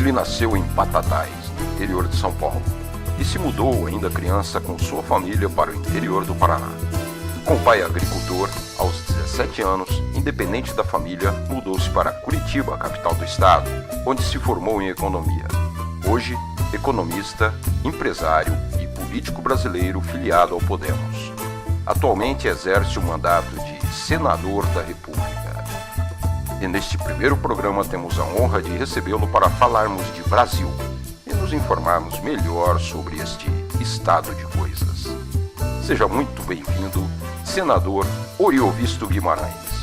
Ele nasceu em Batatais, no interior de São Paulo, e se mudou ainda criança com sua família para o interior do Paraná. Com o pai agricultor, aos 17 anos, independente da família, mudou-se para Curitiba, capital do estado, onde se formou em economia. Hoje, economista, empresário e político brasileiro filiado ao Podemos. Atualmente exerce o mandato de senador da República. E neste primeiro programa temos a honra de recebê-lo para falarmos de Brasil e nos informarmos melhor sobre este estado de coisas. Seja muito bem-vindo, senador Oriovisto Guimarães.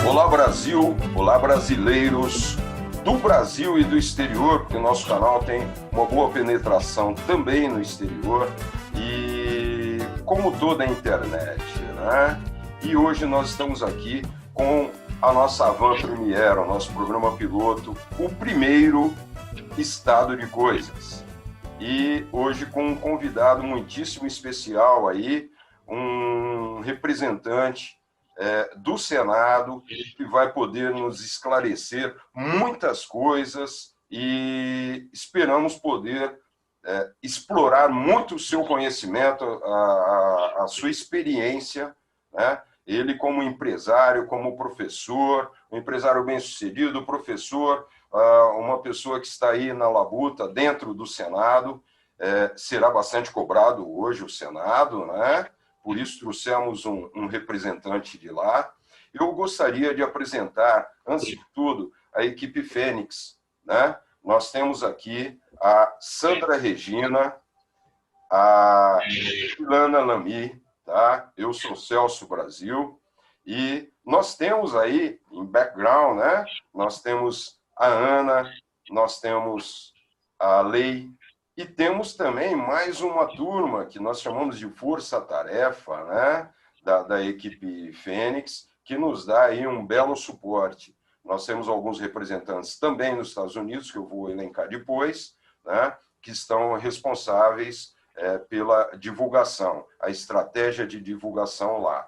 Olá Brasil, olá brasileiros do Brasil e do exterior, porque o nosso canal tem uma boa penetração também no exterior e como toda a internet, né? E hoje nós estamos aqui com a nossa Avant Premiere, o nosso programa piloto, o primeiro Estado de Coisas. E hoje com um convidado muitíssimo especial aí, um representante do Senado, que vai poder nos esclarecer muitas coisas e esperamos poder explorar muito o seu conhecimento, a sua experiência, né? Ele como empresário, como professor, um empresário bem-sucedido, professor, uma pessoa que está aí na labuta dentro do Senado, será bastante cobrado hoje o Senado, né? Por isso trouxemos um representante de lá. Eu gostaria de apresentar, antes de tudo, a equipe Fênix, né? Nós temos aqui a Sandra Regina, a Ilana Lamy, tá? Eu sou Celso Brasil, e nós temos aí, em background, né? Nós temos a Ana, nós temos a Lei, e temos também mais uma turma que nós chamamos de força-tarefa, né? Da equipe Fênix, que nos dá aí um belo suporte. Nós temos alguns representantes também nos Estados Unidos, que eu vou elencar depois, né? Que estão responsáveis pela divulgação, a estratégia de divulgação lá.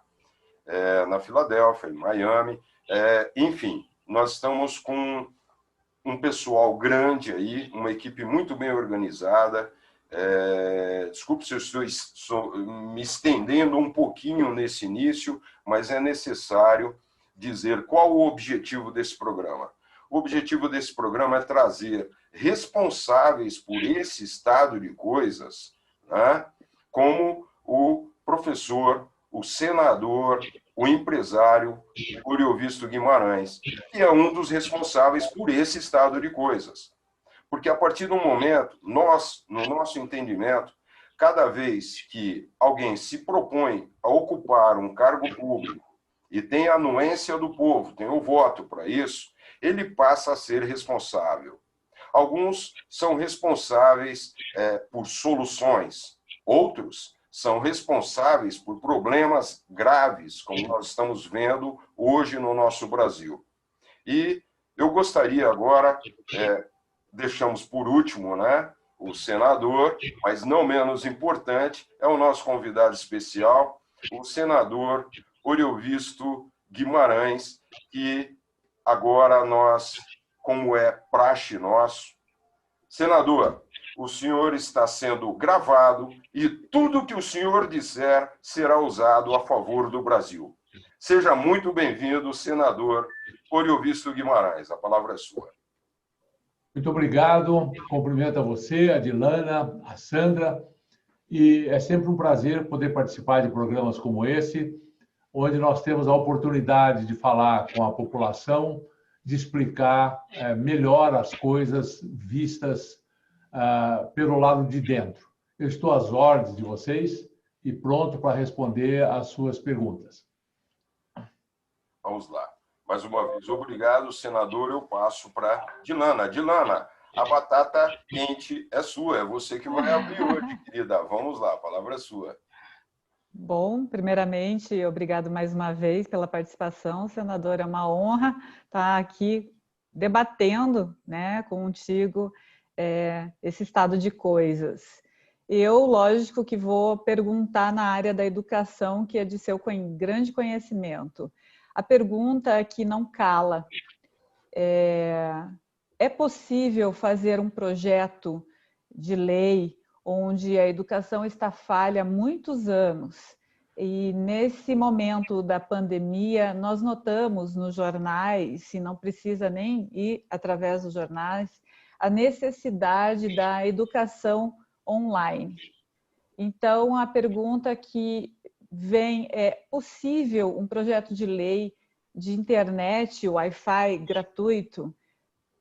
Na Filadélfia, em Miami, enfim, nós estamos com um pessoal grande aí, uma equipe muito bem organizada. Desculpe se eu estou me estendendo um pouquinho nesse início, mas é necessário dizer qual o objetivo desse programa. O objetivo desse programa é trazer responsáveis por esse estado de coisas, né, como o professor, o senador, o empresário Oriovisto Guimarães, que é um dos responsáveis por esse estado de coisas. Porque a partir do momento, nós, no nosso entendimento, cada vez que alguém se propõe a ocupar um cargo público e tem a anuência do povo, tem o voto para isso, ele passa a ser responsável. Alguns são responsáveis por soluções, outros são responsáveis por problemas graves, como nós estamos vendo hoje no nosso Brasil. E eu gostaria agora, deixamos por último, né, o senador, mas não menos importante, é o nosso convidado especial, o senador Oriovisto Guimarães, que agora nós, como é praxe nosso, senador, o senhor está sendo gravado e tudo que o senhor disser será usado a favor do Brasil. Seja muito bem-vindo, senador Oriovisto Guimarães. A palavra é sua. Muito obrigado. Cumprimento a você, a Dilana, a Sandra. E é sempre um prazer poder participar de programas como esse, onde nós temos a oportunidade de falar com a população, de explicar melhor as coisas vistas pelo lado de dentro. Eu estou às ordens de vocês e pronto para responder às suas perguntas. Vamos lá. Mais uma vez, obrigado, senador. Eu passo para Dilana. Dilana, a batata quente é sua, é você que vai abrir hoje, querida. Vamos lá, a palavra é sua. Bom, primeiramente, obrigado mais uma vez pela participação, senador. É uma honra estar aqui debatendo, né, contigo esse estado de coisas? Eu, lógico que vou perguntar na área da educação, que é de seu grande conhecimento. A pergunta que não cala: é possível fazer um projeto de lei onde a educação está falha há muitos anos e nesse momento da pandemia nós notamos nos jornais, e não precisa nem ir através dos jornais, a necessidade da educação online. Então, a pergunta que vem é: possível um projeto de lei de internet, Wi-Fi gratuito,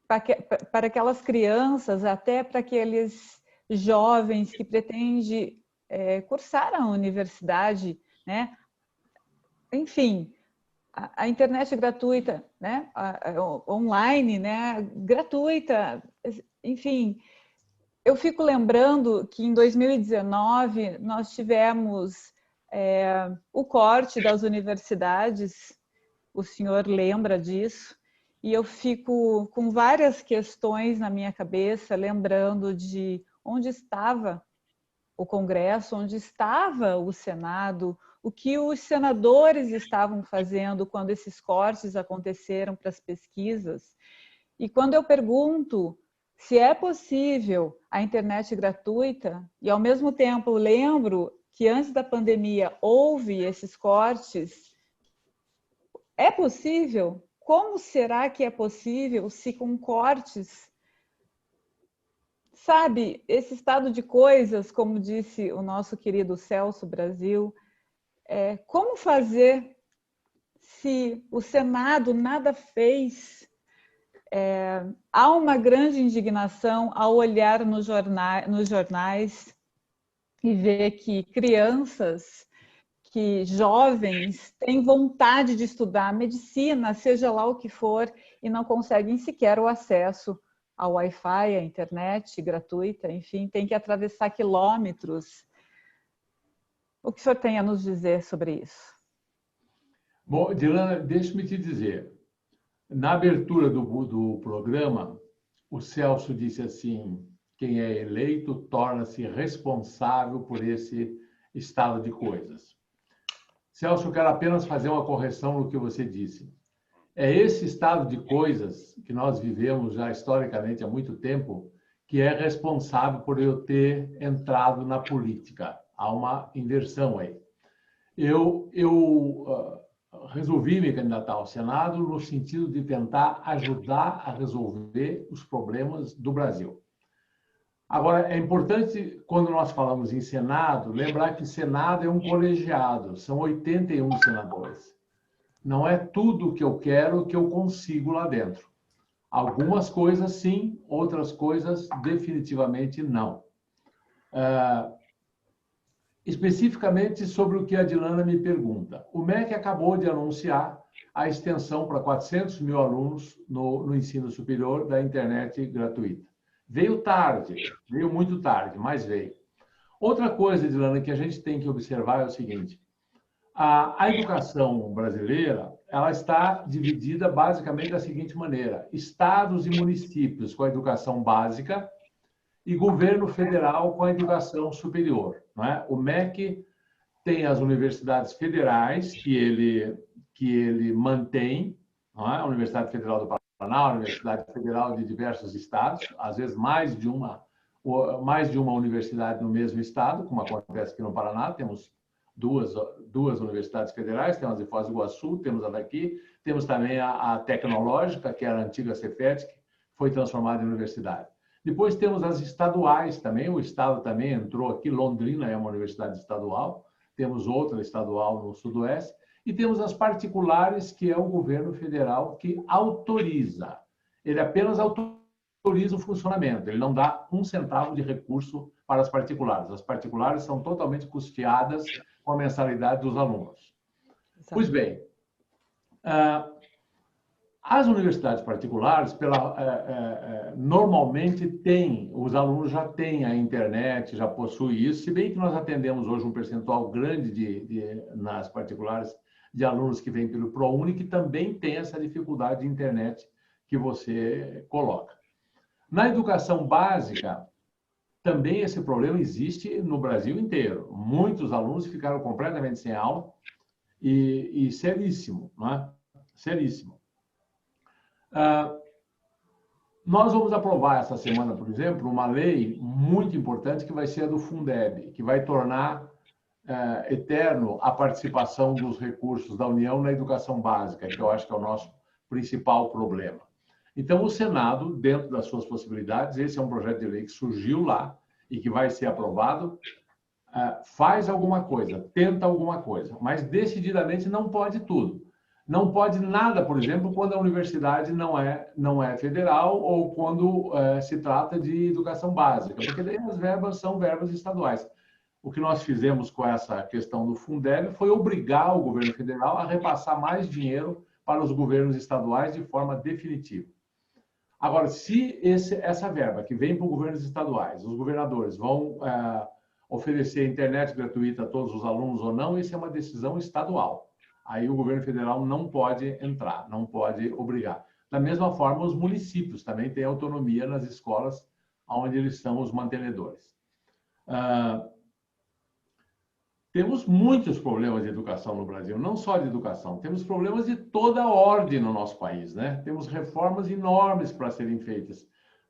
para aquelas crianças, até para aqueles jovens que pretendem cursar a universidade, né? Enfim, a internet gratuita, né? Online, né? Gratuita, enfim. Eu fico lembrando que em 2019 nós tivemos o corte das universidades, o senhor lembra disso, e eu fico com várias questões na minha cabeça, lembrando de onde estava o Congresso, onde estava o Senado, o que os senadores estavam fazendo quando esses cortes aconteceram para as pesquisas. E quando eu pergunto se é possível a internet gratuita, e ao mesmo tempo lembro que antes da pandemia houve esses cortes, é possível? Como será que é possível se com cortes? Sabe, esse estado de coisas, como disse o nosso querido Celso Brasil, como fazer se o Senado nada fez? Há uma grande indignação ao olhar nos jornais e ver que crianças, que jovens têm vontade de estudar medicina, seja lá o que for, e não conseguem sequer o acesso ao Wi-Fi, à internet gratuita, enfim, tem que atravessar quilômetros. O que o senhor tem a nos dizer sobre isso? Bom, Dilana, deixe-me te dizer. Na abertura do programa, o Celso disse assim: quem é eleito torna-se responsável por esse estado de coisas. Celso, eu quero apenas fazer uma correção no que você disse. É esse estado de coisas que nós vivemos já historicamente há muito tempo que é responsável por eu ter entrado na política. Há uma inversão aí. Eu resolvi me candidatar ao Senado no sentido de tentar ajudar a resolver os problemas do Brasil. Agora, é importante, quando nós falamos em Senado, lembrar que Senado é um colegiado, são 81 senadores. Não é tudo que eu quero que eu consigo lá dentro. Algumas coisas sim, outras coisas definitivamente não. Especificamente sobre o que a Dilana me pergunta. O MEC acabou de anunciar a extensão para 400 mil alunos no ensino superior da internet gratuita. Veio tarde, veio muito tarde, mas veio. Outra coisa, Dilana, que a gente tem que observar é o seguinte: a educação brasileira ela está dividida basicamente da seguinte maneira: estados e municípios com a educação básica e governo federal com a educação superior. Não é? O MEC tem as universidades federais que ele mantém, não é? A Universidade Federal do Paraná, a Universidade Federal de diversos estados, às vezes mais de uma universidade no mesmo estado, como acontece aqui no Paraná. Temos duas universidades federais, temos a de Foz do Iguaçu, temos a daqui, temos também a Tecnológica, que era a antiga Cefet, que foi transformada em universidade. Depois temos as estaduais também, o estado também entrou aqui, Londrina é uma universidade estadual, temos outra estadual no Sudoeste, e temos as particulares, que é o governo federal que autoriza. Ele apenas autoriza o funcionamento, ele não dá um centavo de recurso para as particulares. As particulares são totalmente custeadas com a mensalidade dos alunos. Exato. Pois bem, as universidades particulares, normalmente os alunos já têm a internet, já possuem isso, se bem que nós atendemos hoje um percentual grande nas particulares de alunos que vêm pelo ProUni, que também tem essa dificuldade de internet que você coloca. Na educação básica, também esse problema existe no Brasil inteiro. Muitos alunos ficaram completamente sem aula e seríssimo, não é? Seríssimo. Nós vamos aprovar essa semana, por exemplo, uma lei muito importante que vai ser a do Fundeb, que vai tornar eterno a participação dos recursos da União na educação básica, que eu acho que é o nosso principal problema. Então, o Senado, dentro das suas possibilidades, esse é um projeto de lei que surgiu lá e que vai ser aprovado, faz alguma coisa, tenta alguma coisa, mas decididamente não pode tudo. Não pode nada, por exemplo, quando a universidade não é federal ou quando se trata de educação básica, porque daí as verbas são verbas estaduais. O que nós fizemos com essa questão do Fundeb foi obrigar o governo federal a repassar mais dinheiro para os governos estaduais de forma definitiva. Agora, se essa verba que vem para os governos estaduais, os governadores vão oferecer internet gratuita a todos os alunos ou não, isso é uma decisão estadual. Aí o governo federal não pode entrar, não pode obrigar. Da mesma forma, os municípios também têm autonomia nas escolas onde eles são os mantenedores. Temos muitos problemas de educação no Brasil, não só de educação, temos problemas de toda a ordem no nosso país, né? Temos reformas enormes para serem feitas,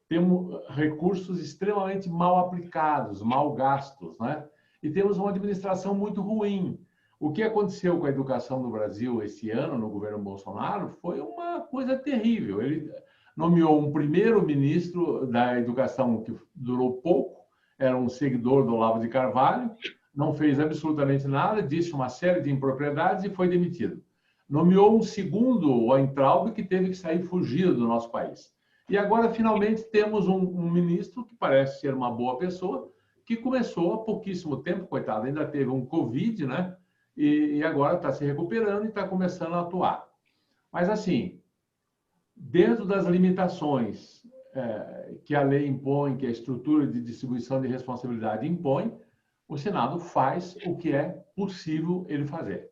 temos recursos extremamente mal aplicados, mal gastos, né? E temos uma administração muito ruim. O que aconteceu com a educação no Brasil esse ano, no governo Bolsonaro, foi uma coisa terrível. Ele nomeou um primeiro-ministro da educação que durou pouco, era um seguidor do Olavo de Carvalho, não fez absolutamente nada, disse uma série de impropriedades e foi demitido. Nomeou um segundo, o Weintraub, que teve que sair fugido do nosso país. E agora, finalmente, temos um ministro que parece ser uma boa pessoa, que começou há pouquíssimo tempo, coitado, ainda teve um Covid, né? E agora está se recuperando e está começando a atuar. Mas, assim, dentro das limitações que a lei impõe, que a estrutura de distribuição de responsabilidade impõe, o Senado faz o que é possível ele fazer.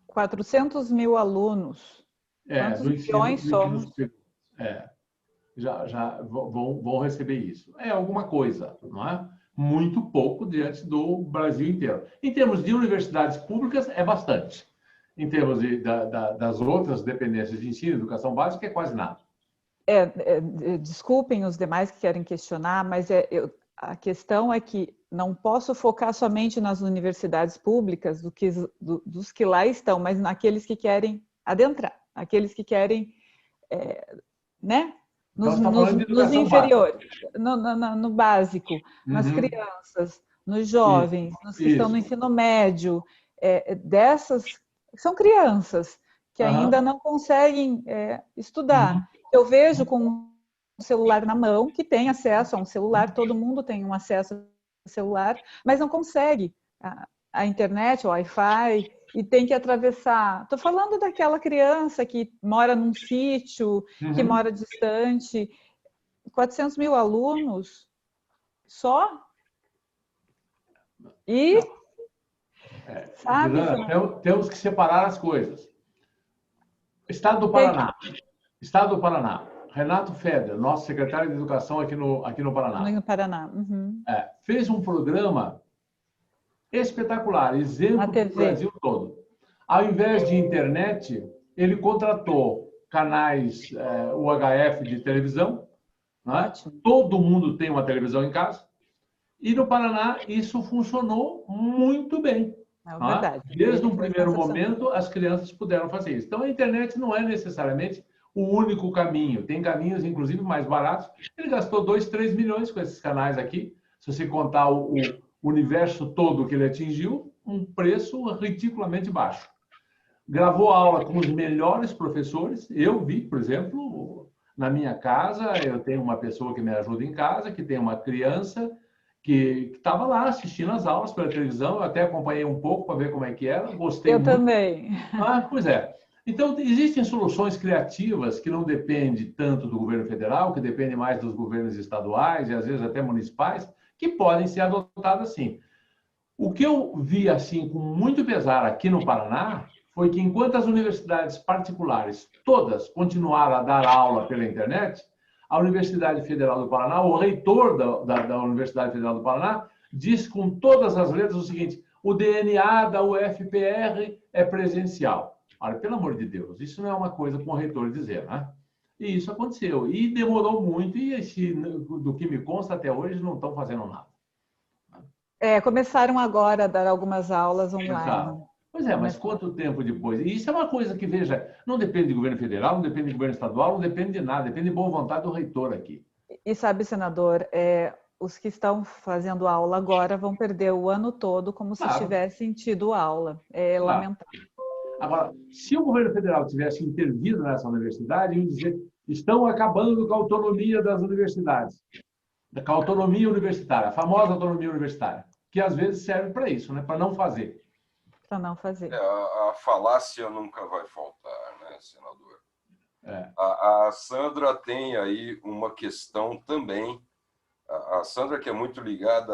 400 mil alunos. Quantos milhões somos? Já vão receber isso. É alguma coisa, não é? Muito pouco diante do Brasil inteiro. Em termos de universidades públicas, é bastante. Em termos das outras dependências de ensino e educação básica, é quase nada. Desculpem os demais que querem questionar, mas a questão é que não posso focar somente nas universidades públicas, dos que lá estão, mas naqueles que querem adentrar, aqueles que querem, né? Nos inferiores, no básico, nas crianças, nos jovens, nos que estão no ensino médio, são crianças que ainda não conseguem estudar. Eu vejo com um celular na mão, que tem acesso a um celular, todo mundo tem um acesso ao celular, mas não consegue a internet, o Wi-Fi, e tem que atravessar. Estou falando daquela criança que mora num sítio, que mora distante. 400 mil alunos só? E, sabe? Temos que separar as coisas. Estado do Paraná. Estado do Paraná. Renato Feder, nosso secretário de Educação aqui no Paraná. No Paraná. Fez um programa espetacular, exemplo do Brasil todo. Ao invés de internet, ele contratou canais UHF de televisão, né? Todo mundo tem uma televisão em casa, e no Paraná isso funcionou muito bem. Verdade. Desde um primeiro momento, as crianças puderam fazer isso. Então, a internet não é necessariamente o único caminho. Tem caminhos, inclusive, mais baratos. Ele gastou 2, 3 milhões com esses canais aqui. Se você contar o universo todo que ele atingiu, um preço ridiculamente baixo. Gravou aula com os melhores professores. Eu vi, por exemplo, na minha casa, eu tenho uma pessoa que me ajuda em casa, que tem uma criança que estava lá assistindo as aulas pela televisão. Eu até acompanhei um pouco para ver como é que era. Gostei muito. Eu também. Pois é. Então, existem soluções criativas que não dependem tanto do governo federal, que dependem mais dos governos estaduais e, às vezes, até municipais, que podem ser adotadas sim. O que eu vi assim com muito pesar aqui no Paraná foi que, enquanto as universidades particulares todas continuaram a dar aula pela internet, A Universidade Federal do Paraná, o reitor da Universidade Federal do Paraná, diz com todas as letras o seguinte: o DNA da UFPR é presencial. Olha, pelo amor de Deus, isso não é uma coisa para o reitor dizer, né? E isso aconteceu. E demorou muito, e do que me consta até hoje, não estão fazendo nada. Começaram agora a dar algumas aulas online. Exato. Pois é, mas quanto tempo depois? E isso é uma coisa que, veja, não depende do governo federal, não depende do governo estadual, não depende de nada, depende de boa vontade do reitor aqui. E sabe, senador, os que estão fazendo aula agora vão perder o ano todo como se tivessem tido aula. É lamentável. Agora, se o governo federal tivesse intervido nessa universidade, ia dizer: estão acabando com a autonomia das universidades, com a autonomia universitária, a famosa autonomia universitária, que às vezes serve para isso, né? Para não fazer. Para não fazer. A falácia nunca vai faltar, né, senador? A Sandra tem aí uma questão também. A Sandra, que é muito ligada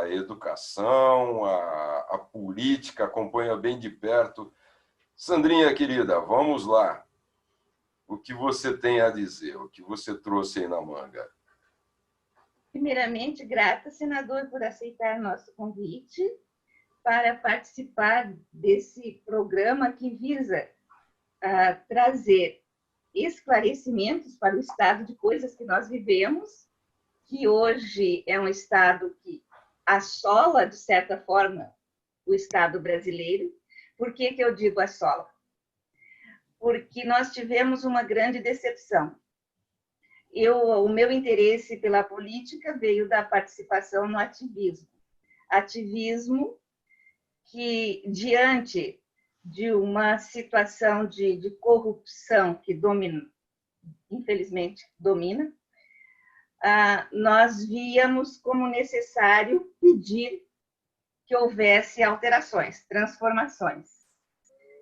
à educação, à política, acompanha bem de perto. Sandrinha, querida, vamos lá. O que você tem a dizer? O que você trouxe aí na manga? Primeiramente, grata, senador, por aceitar nosso convite para participar desse programa que visa trazer esclarecimentos para o estado de coisas que nós vivemos, que hoje é um estado que assola, de certa forma, o estado brasileiro. Por que eu digo assola? Porque nós tivemos uma grande decepção. O meu interesse pela política veio da participação no ativismo. Ativismo que, diante de uma situação de corrupção que domina, infelizmente domina, nós víamos como necessário pedir que houvesse alterações, transformações,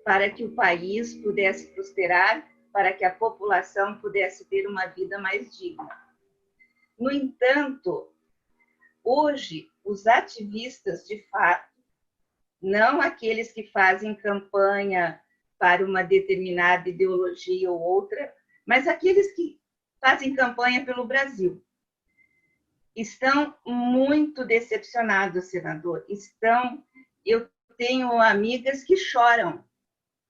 para que o país pudesse prosperar, para que a população pudesse ter uma vida mais digna. No entanto, hoje, os ativistas, de fato, não aqueles que fazem campanha para uma determinada ideologia ou outra, mas aqueles que fazem campanha pelo Brasil, estão muito decepcionados, senador. Eu tenho amigas que choram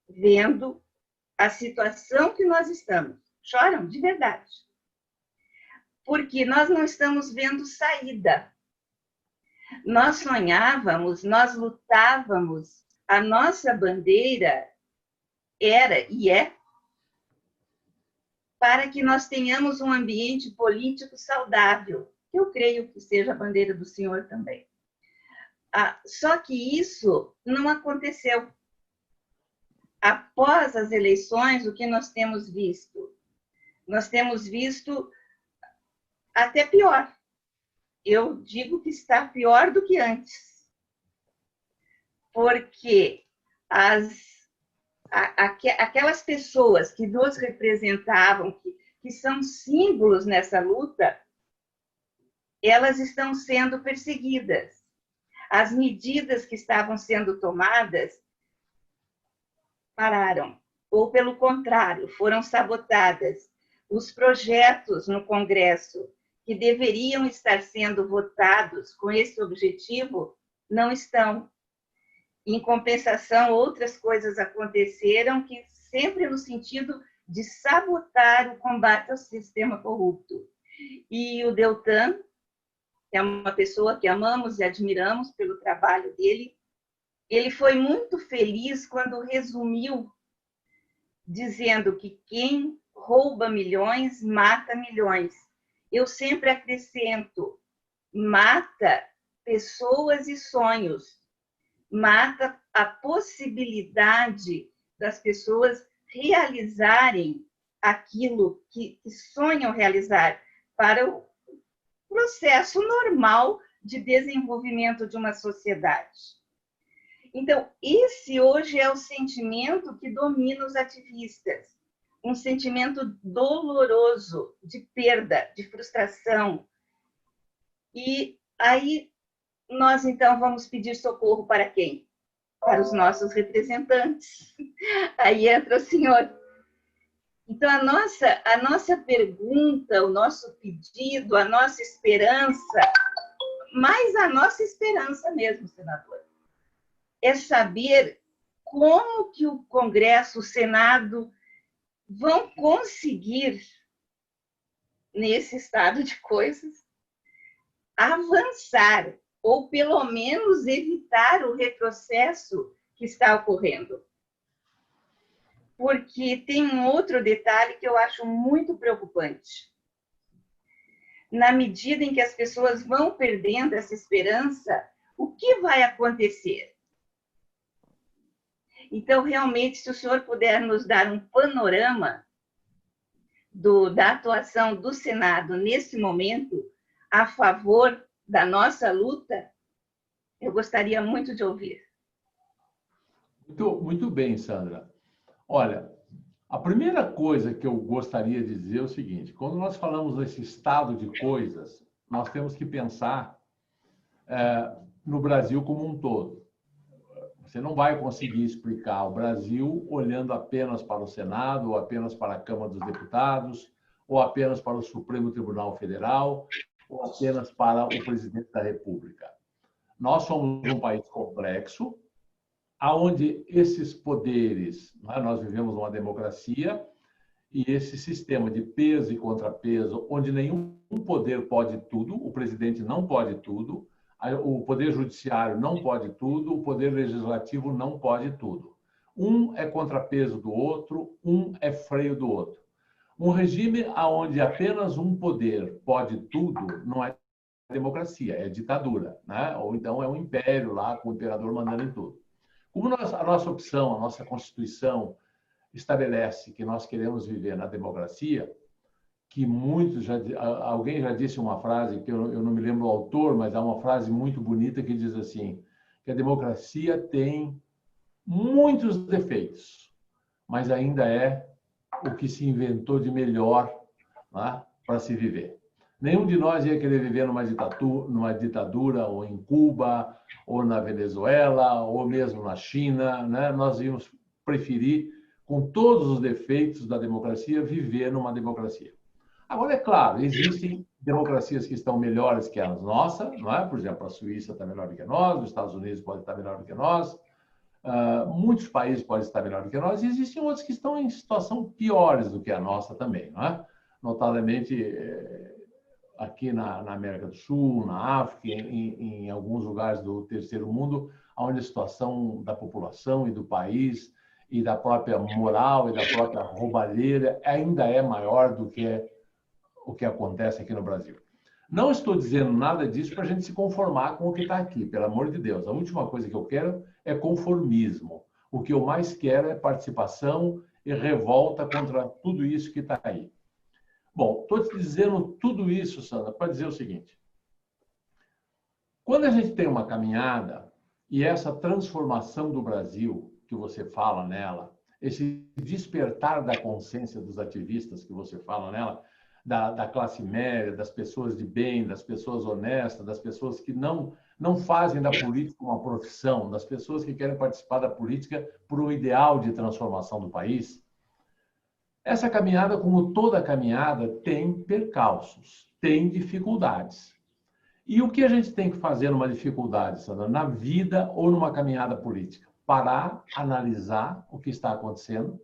vendo a situação que nós estamos. Choram de verdade. Porque nós não estamos vendo saída. Nós sonhávamos, nós lutávamos, a nossa bandeira era e é para que nós tenhamos um ambiente político saudável. Eu creio que seja a bandeira do senhor também. Só que isso não aconteceu. Após as eleições, o que nós temos visto? Nós temos visto até pior. Eu digo que está pior do que antes. Porque aquelas pessoas que nos representavam, que são símbolos nessa luta, elas estão sendo perseguidas. As medidas que estavam sendo tomadas pararam, ou pelo contrário, foram sabotadas. Os projetos no Congresso que deveriam estar sendo votados com esse objetivo não estão. Em compensação, outras coisas aconteceram que sempre no sentido de sabotar o combate ao sistema corrupto. E o Deltan, que é uma pessoa que amamos e admiramos pelo trabalho dele, ele foi muito feliz quando resumiu dizendo que quem rouba milhões, mata milhões. Eu sempre acrescento, mata pessoas e sonhos, mata a possibilidade das pessoas realizarem aquilo que sonham realizar para o processo normal de desenvolvimento de uma sociedade. Então, esse hoje é o sentimento que domina os ativistas, um sentimento doloroso de perda, de frustração. E aí nós, então, vamos pedir socorro para quem? Para os nossos representantes. Aí entra o senhor. Então, a nossa pergunta, o nosso pedido, a nossa esperança, mais a nossa esperança mesmo, senador, é saber como que o Congresso, o Senado, vão conseguir, nesse estado de coisas, avançar, ou pelo menos evitar o retrocesso que está ocorrendo. Porque tem um outro detalhe que eu acho muito preocupante. Na medida em que as pessoas vão perdendo essa esperança, o que vai acontecer? Então, realmente, se o senhor puder nos dar um panorama da atuação do Senado nesse momento, a favor da nossa luta, eu gostaria muito de ouvir. Muito bem, Sandra. Olha, a primeira coisa que eu gostaria de dizer é o seguinte: quando nós falamos desse estado de coisas, nós temos que pensar no Brasil como um todo. Você não vai conseguir explicar o Brasil olhando apenas para o Senado, ou apenas para a Câmara dos Deputados, ou apenas para o Supremo Tribunal Federal, ou apenas para o Presidente da República. Nós somos um país complexo, onde esses poderes, nós vivemos uma democracia, e esse sistema de peso e contrapeso, onde nenhum poder pode tudo, o presidente não pode tudo, o poder judiciário não pode tudo, o poder legislativo não pode tudo. Um é contrapeso do outro, um é freio do outro. Um regime onde apenas um poder pode tudo não é democracia, é ditadura, né? Ou então é um império lá com o imperador mandando em tudo. Como a nossa opção, a nossa Constituição estabelece que nós queremos viver na democracia, que alguém já disse uma frase, que eu não me lembro o autor, mas é uma frase muito bonita que diz assim, que a democracia tem muitos defeitos, mas ainda é o que se inventou de melhor, né, para se viver. Nenhum de nós ia querer viver numa ditadura, ou em Cuba, ou na Venezuela, ou mesmo na China, né? Nós íamos preferir, com todos os defeitos da democracia, viver numa democracia. Agora, é claro, existem democracias que estão melhores que a nossa, não é? Por exemplo, a Suíça está melhor do que nós, os Estados Unidos podem estar melhor do que nós, muitos países podem estar melhor do que nós, e existem outros que estão em situação piores do que a nossa também, não é? Notadamente, aqui na América do Sul, na África, em alguns lugares do terceiro mundo, onde a situação da população e do país e da própria moral e da própria roubalheira ainda é maior do que o que acontece aqui no Brasil. Não estou dizendo nada disso para a gente se conformar com o que está aqui, pelo amor de Deus. A última coisa que eu quero é conformismo. O que eu mais quero é participação e revolta contra tudo isso que está aí. Bom, estou te dizendo tudo isso, Sandra, para dizer o seguinte. Quando a gente tem uma caminhada e essa transformação do Brasil, que você fala nela, esse despertar da consciência dos ativistas que você fala nela, da classe média, das pessoas de bem, das pessoas honestas, das pessoas que não fazem da política uma profissão, das pessoas que querem participar da política por um ideal de transformação do país. Essa caminhada, como toda caminhada, tem percalços, tem dificuldades. E o que a gente tem que fazer numa dificuldade, Sandra, na vida ou numa caminhada política? Parar, analisar o que está acontecendo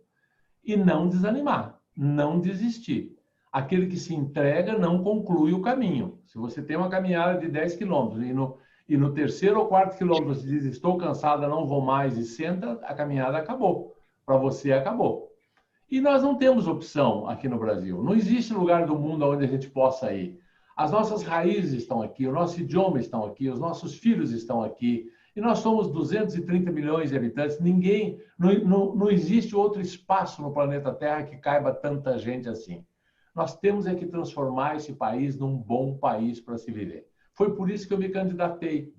e não desanimar, não desistir. Aquele que se entrega não conclui o caminho. Se você tem uma caminhada de 10 quilômetros e no terceiro ou quarto quilômetro você diz, estou cansada, não vou mais, e senta, a caminhada acabou. Para você, acabou. E nós não temos opção aqui no Brasil. Não existe lugar do mundo onde a gente possa ir. As nossas raízes estão aqui, o nosso idioma estão aqui, os nossos filhos estão aqui. E nós somos 230 milhões de habitantes. Não existe outro espaço no planeta Terra que caiba tanta gente assim. Nós temos é que transformar esse país num bom país para se viver. Foi por isso que eu me candidatei.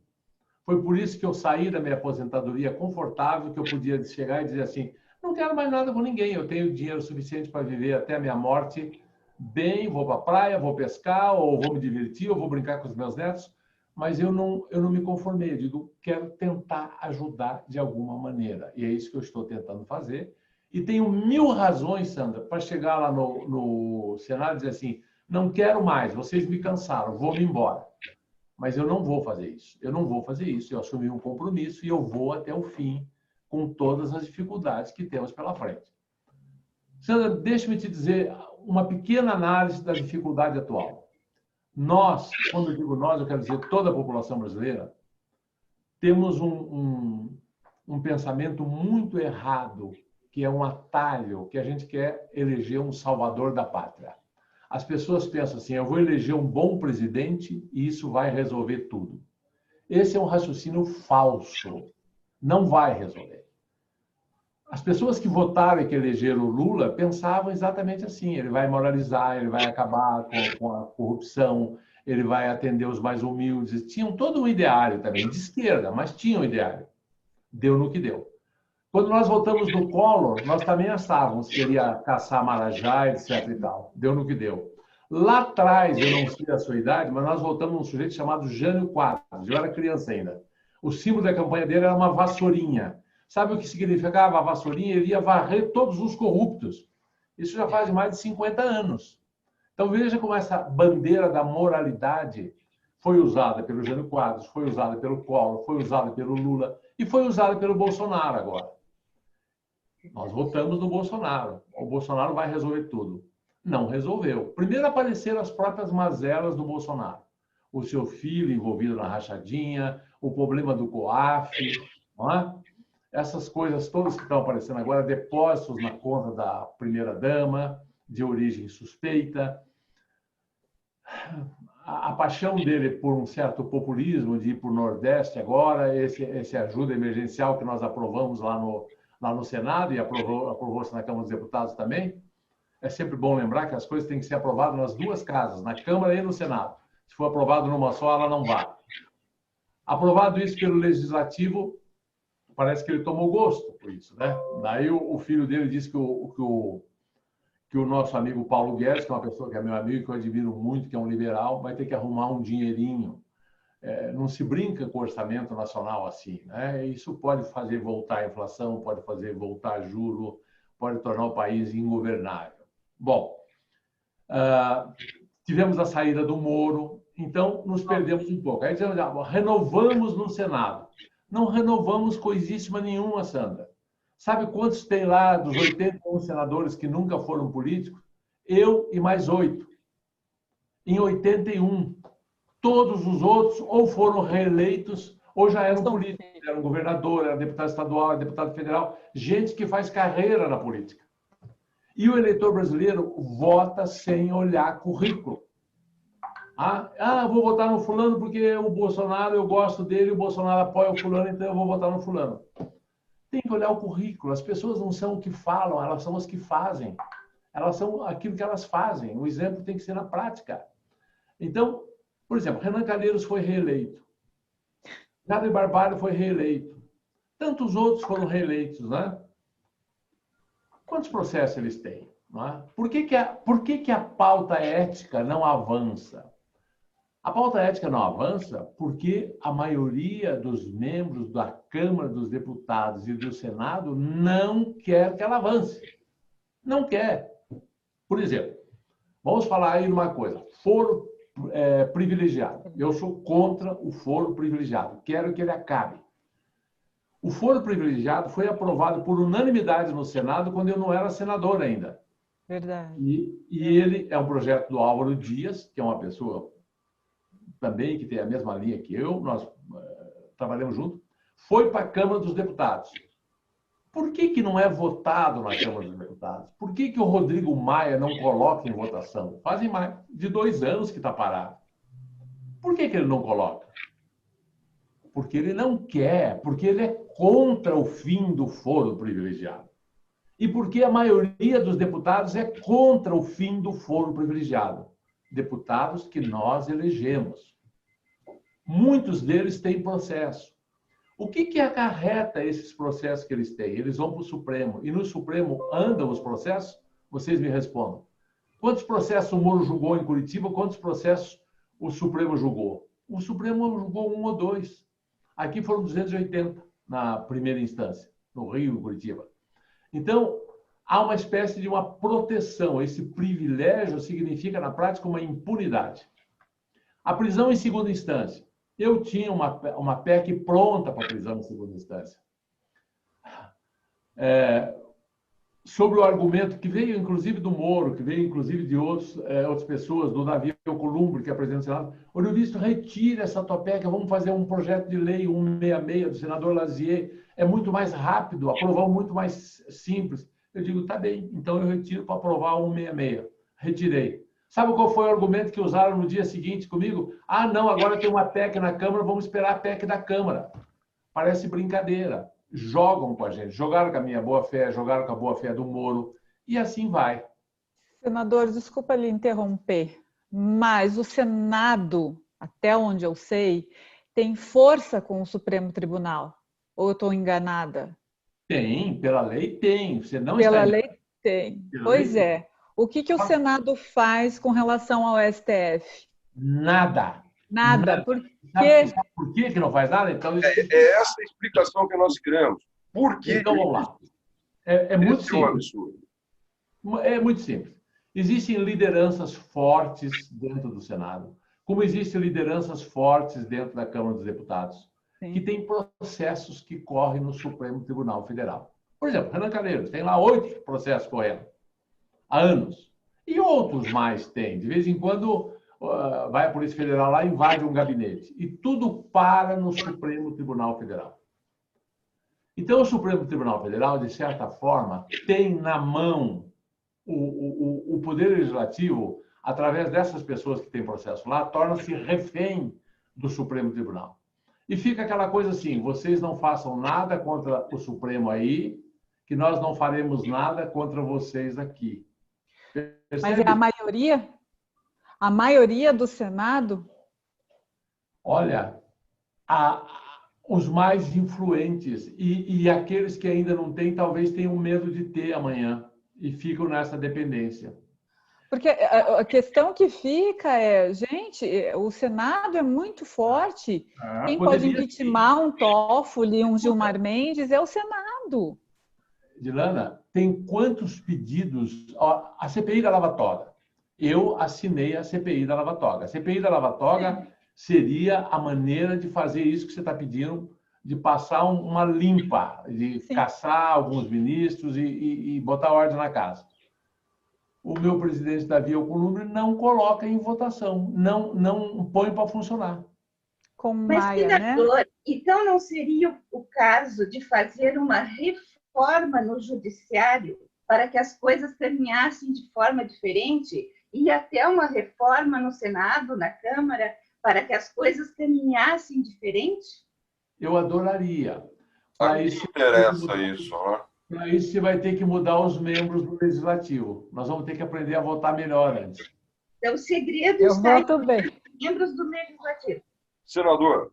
Foi por isso que eu saí da minha aposentadoria confortável, que eu podia chegar e dizer assim, não quero mais nada com ninguém, eu tenho dinheiro suficiente para viver até a minha morte bem, vou para a praia, vou pescar, ou vou me divertir, ou vou brincar com os meus netos, mas eu não me conformei, eu digo, quero tentar ajudar de alguma maneira. E é isso que eu estou tentando fazer. E tenho 1000 razões, Sandra, para chegar lá no Senado e dizer assim, não quero mais, vocês me cansaram, vou me embora. Mas eu não vou fazer isso. Eu não vou fazer isso. Eu assumi um compromisso e eu vou até o fim com todas as dificuldades que temos pela frente. Sandra, deixa-me te dizer uma pequena análise da dificuldade atual. Nós, quando eu digo nós, eu quero dizer toda a população brasileira, temos um pensamento muito errado, que é um atalho, que a gente quer eleger um salvador da pátria. As pessoas pensam assim, eu vou eleger um bom presidente e isso vai resolver tudo. Esse é um raciocínio falso. Não vai resolver. As pessoas que votaram e que elegeram o Lula pensavam exatamente assim, ele vai moralizar, ele vai acabar com a corrupção, ele vai atender os mais humildes. Tinham todo um ideário também, de esquerda, mas tinham um ideário. Deu no que deu. Quando nós votamos no Collor, nós também achávamos que ele ia caçar Marajá, etc. e tal. Deu no que deu. Lá atrás, eu não sei a sua idade, mas nós votamos num sujeito chamado Jânio Quadros. Eu era criança ainda. O símbolo da campanha dele era uma vassourinha. Sabe o que significava a vassourinha? Ele ia varrer todos os corruptos. Isso já faz mais de 50 anos. Então veja como essa bandeira da moralidade foi usada pelo Jânio Quadros, foi usada pelo Collor, foi usada pelo Lula e foi usada pelo Bolsonaro agora. Nós votamos no Bolsonaro. O Bolsonaro vai resolver tudo. Não resolveu. Primeiro apareceram as próprias mazelas do Bolsonaro. O seu filho envolvido na rachadinha, o problema do COAF, não é? Essas coisas todas que estão aparecendo agora, depósitos na conta da primeira-dama, de origem suspeita. A paixão dele por um certo populismo, de ir para o Nordeste agora, esse ajuda emergencial que nós aprovamos lá no Senado e aprovou-se na Câmara dos Deputados também. É sempre bom lembrar que as coisas têm que ser aprovadas nas duas casas, na Câmara e no Senado. Se for aprovado numa só, ela não vale. Aprovado isso pelo Legislativo, parece que ele tomou gosto por isso, né? Daí o filho dele disse que o nosso amigo Paulo Guedes, que é uma pessoa que é meu amigo, que eu admiro muito, que é um liberal, vai ter que arrumar um dinheirinho. Não se brinca com o orçamento nacional assim, né? Isso pode fazer voltar a inflação, pode fazer voltar juro, pode tornar o país ingovernável. Bom, tivemos a saída do Moro, então nos perdemos um pouco. Aí dizemos, renovamos no Senado. Não renovamos coisíssima nenhuma, Sandra. Sabe quantos tem lá dos 81 senadores que nunca foram políticos? Eu e mais 8. Em 81. Todos os outros ou foram reeleitos ou já eram políticos. Eram governador, era deputado estadual, era deputado federal. Gente que faz carreira na política. E o eleitor brasileiro vota sem olhar currículo. Vou votar no fulano porque o Bolsonaro, eu gosto dele, o Bolsonaro apoia o fulano, então eu vou votar no fulano. Tem que olhar o currículo. As pessoas não são o que falam, elas são as que fazem. Elas são aquilo que elas fazem. O exemplo tem que ser na prática. Então, por exemplo, Renan Calheiros foi reeleito. Gabriel Barbalho foi reeleito. Tantos outros foram reeleitos, né? Quantos processos eles têm? Não é? Por que a pauta ética não avança? A pauta ética não avança porque a maioria dos membros da Câmara dos Deputados e do Senado não quer que ela avance. Não quer. Por exemplo, vamos falar aí de uma coisa. Foro privilegiado. Eu sou contra o foro privilegiado. Quero que ele acabe. O foro privilegiado foi aprovado por unanimidade no Senado quando eu não era senador ainda. Verdade. E ele é um projeto do Álvaro Dias, que é uma pessoa também que tem a mesma linha que eu, nós trabalhamos juntos, foi para a Câmara dos Deputados. Por que não é votado na Câmara dos Deputados? Por que o Rodrigo Maia não coloca em votação? Fazem mais de 2 anos que está parado. Por que ele não coloca? Porque ele não quer, porque ele é contra o fim do foro privilegiado. E porque a maioria dos deputados é contra o fim do foro privilegiado. Deputados que nós elegemos. Muitos deles têm processo. O que acarreta esses processos que eles têm? Eles vão para o Supremo. E no Supremo andam os processos? Vocês me respondam. Quantos processos o Moro julgou em Curitiba? Quantos processos o Supremo julgou? O Supremo julgou 1 ou 2. Aqui foram 280 na primeira instância, no Rio e Curitiba. Então, há uma espécie de uma proteção. Esse privilégio significa, na prática, uma impunidade. A prisão em segunda instância. Eu tinha uma PEC pronta para prisão em segunda instância. Sobre o argumento que veio, inclusive, do Moro, que veio, inclusive, de outras pessoas, do Davi Alcolumbre, que é presidente do Senado, o ministro retira essa tua PEC, vamos fazer um projeto de lei 166 do senador Lazier, é muito mais rápido, aprovar muito mais simples. Eu digo, tá bem, então eu retiro para aprovar 166. Retirei. Sabe qual foi o argumento que usaram no dia seguinte comigo? Ah, não, agora tem uma PEC na Câmara, vamos esperar a PEC da Câmara. Parece brincadeira. Jogam com a gente. Jogaram com a minha boa-fé, jogaram com a boa-fé do Moro, e assim vai. Senador, desculpa lhe interromper, mas o Senado, até onde eu sei, tem força com o Supremo Tribunal. Ou eu estou enganada? Tem, pela lei tem. Você não Pela está lei tem. Pela Pois lei é. O que o Senado faz com relação ao STF? Nada. Nada. Por quê? Sabe por que não faz nada? Então, É essa a explicação que nós queremos. Por que? Então vamos lá. É muito Esse é um simples. absurdo. É muito simples. Existem lideranças fortes dentro do Senado, como existem lideranças fortes dentro da Câmara dos Deputados, Sim. que têm processos que correm no Supremo Tribunal Federal. Por exemplo, Renan Calheiros tem lá 8 processos correndo há anos. E outros mais tem. De vez em quando vai a Polícia Federal lá e invade um gabinete. E tudo para no Supremo Tribunal Federal. Então, o Supremo Tribunal Federal, de certa forma, tem na mão o Poder Legislativo, através dessas pessoas que têm processo lá, torna-se refém do Supremo Tribunal. E fica aquela coisa assim, vocês não façam nada contra o Supremo aí, que nós não faremos nada contra vocês aqui. Mas Percebe? é a maioria? A maioria do Senado? Olha, os mais influentes e aqueles que ainda não têm, talvez tenham medo de ter amanhã e ficam nessa dependência. Porque a questão que fica é, gente, o Senado é muito forte. Quem pode impeachment um Toffoli, um Gilmar Mendes é o Senado. Dilana, tem quantos pedidos? A CPI da Lava Toga. Eu assinei a CPI da Lava Toga. A CPI da Lava Toga seria a maneira de fazer isso que você está pedindo, de passar uma limpa, de caçar alguns ministros e botar ordem na casa. O meu presidente Davi Alcolumbre não coloca em votação, não põe para funcionar. Com Mas, Maia, senador, né? então não seria o caso de fazer uma reforma no judiciário para que as coisas caminhassem de forma diferente e até uma reforma no Senado, na Câmara, para que as coisas caminhassem diferente? Eu adoraria. A mim interessa isso, né? Para isso, você vai ter que mudar os membros do Legislativo. Nós vamos ter que aprender a votar melhor antes. Então, o segredo Eu está voto bem. entre os membros do Legislativo. Senador,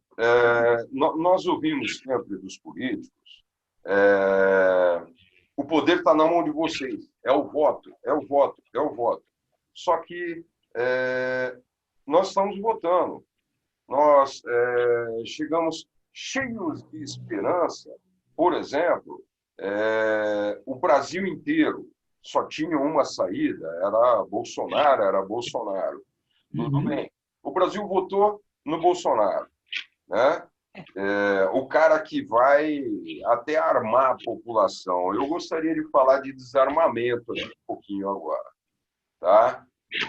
nós ouvimos sempre dos políticos, o poder está na mão de vocês, é o voto, é o voto, é o voto. Só que nós estamos votando, nós chegamos cheios de esperança. Por exemplo, o Brasil inteiro só tinha uma saída, era Bolsonaro. Tudo bem. O Brasil votou no Bolsonaro, né? O cara que vai até armar a população. Eu gostaria de falar de desarmamento um pouquinho agora, tá?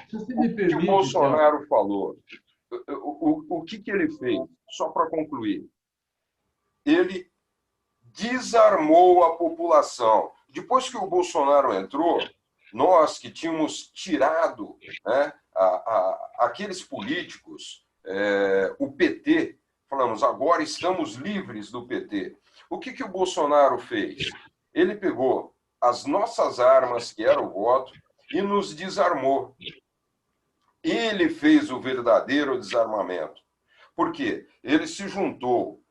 Se você me permite, o que o Bolsonaro falou, o que ele fez? Só para concluir, ele desarmou a população. Depois que o Bolsonaro entrou, nós que tínhamos tirado, né, aqueles políticos, o PT, falamos, agora estamos livres do PT. O que o Bolsonaro fez? Ele pegou as nossas armas, que era o voto, e nos desarmou. Ele fez o verdadeiro desarmamento. Por quê? Ele se juntou.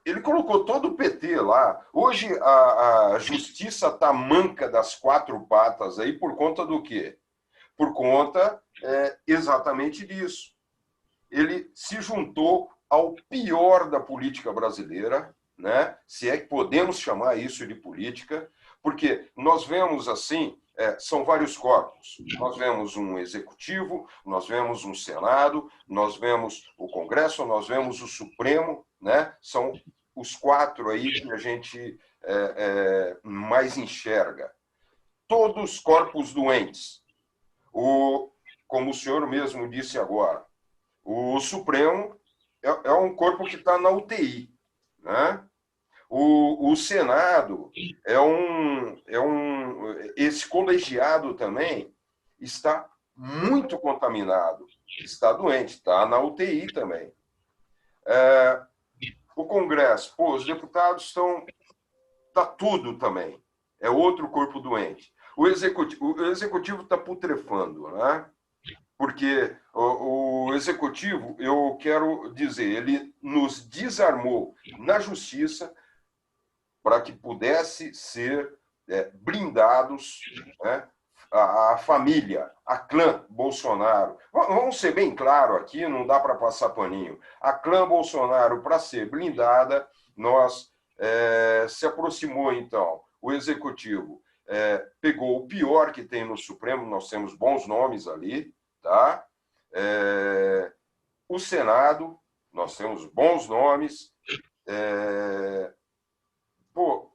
Ele colocou todo o PT lá. Hoje a justiça está manca das 4 patas aí por conta do quê? Por conta exatamente disso. Ele se juntou ao pior da política brasileira, né? Se é que podemos chamar isso de política, Porque nós vemos assim, são vários corpos. Nós vemos um executivo, nós vemos um Senado, nós vemos o Congresso, nós vemos o Supremo, né? São os 4 aí que a gente mais enxerga. Todos corpos doentes. Como o senhor mesmo disse agora, o Supremo é um corpo que está na UTI, né? O Senado esse colegiado também está muito contaminado, está doente, está na UTI também. O Congresso, os deputados está tudo também, é outro corpo doente. O executivo está putrefando, né? Porque o executivo, eu quero dizer, ele nos desarmou na justiça para que pudesse ser blindados, né, a família, a clã Bolsonaro. Vamos ser bem claro aqui, não dá para passar paninho. A clã Bolsonaro, para ser blindada, se aproximou, então, o executivo pegou o pior que tem no Supremo, nós temos bons nomes ali, tá? O Senado, nós temos bons nomes,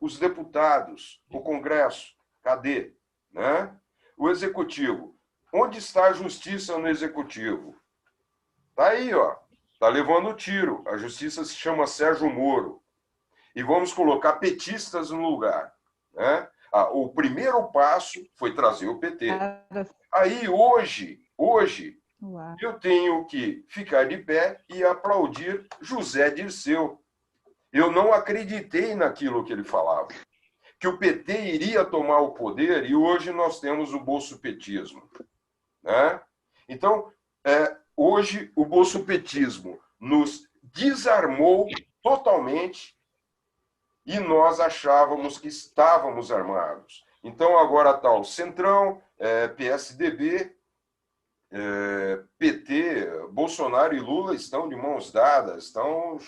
os deputados, o Congresso, cadê? Né? O Executivo, onde está a justiça no Executivo? Está aí, ó, está levando tiro. A justiça se chama Sérgio Moro. E vamos colocar petistas no lugar. Né? O primeiro passo foi trazer o PT. Aí, hoje eu tenho que ficar de pé e aplaudir José Dirceu. Eu não acreditei naquilo que ele falava, que o PT iria tomar o poder, e hoje nós temos o bolsopetismo. Né? Então, hoje o bolsopetismo nos desarmou totalmente e nós achávamos que estávamos armados. Então, agora está o Centrão, PSDB, PT, Bolsonaro e Lula estão de mãos dadas, estão,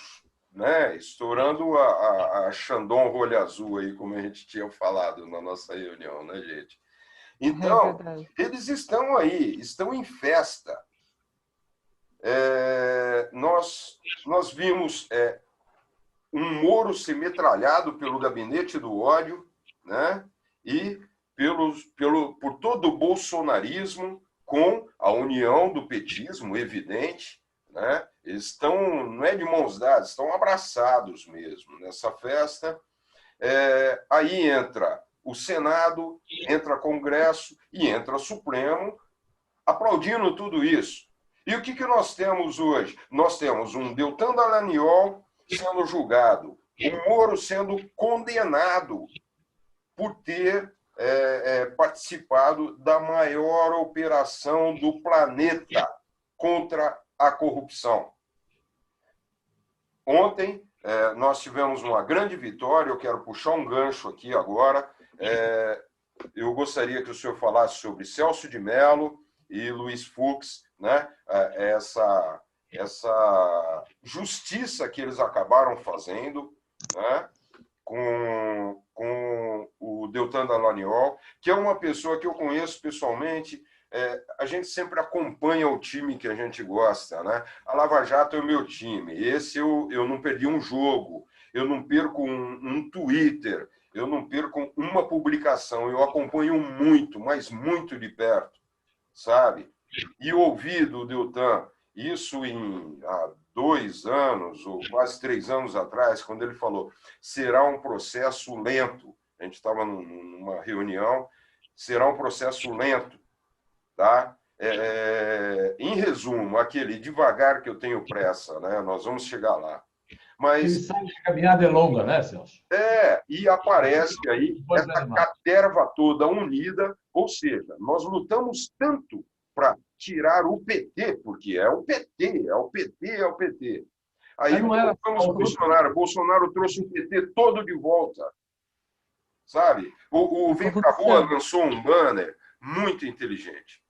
né, estourando a Xandão rolha azul, aí, como a gente tinha falado na nossa reunião, né, gente? Então, eles estão aí, estão em festa. Nós vimos um Moro ser metralhado pelo gabinete do ódio, né, e por todo o bolsonarismo, com a união do petismo, evidente, né? Eles estão, não é de mãos dadas, estão abraçados mesmo nessa festa. Aí entra o Senado, entra Congresso e entra Supremo, aplaudindo tudo isso. E o que nós temos hoje? Nós temos um Deltan Dallagnol sendo julgado, o Moro sendo condenado por ter participado da maior operação do planeta contra a corrupção. Ontem, nós tivemos uma grande vitória, eu quero puxar um gancho aqui agora. Eu gostaria que o senhor falasse sobre Celso de Mello e Luiz Fux, né? Essa justiça que eles acabaram fazendo, né? Com o Deltan Dallagnol, que é uma pessoa que eu conheço pessoalmente. A gente sempre acompanha o time que a gente gosta, né? A Lava Jato é o meu time. Esse eu não perdi um jogo, eu não perco um Twitter, eu não perco uma publicação, eu acompanho muito, mas muito de perto, sabe? E ouvi do Deltan isso há 2 anos, ou quase 3 anos atrás, quando ele falou: será um processo lento. A gente estava numa reunião, será um processo lento. Tá? Em resumo, aquele devagar que eu tenho pressa, né? Nós vamos chegar lá. Mas ele sabe que a caminhada é longa, né, Celso? E aparece aí essa caterva toda unida, ou seja, nós lutamos tanto para tirar o PT, porque é o PT, é o PT, é o PT. Aí vamos o Bolsonaro. Bolsonaro trouxe o PT todo de volta. Sabe? O Vem Pra Rua lançou um banner muito inteligente,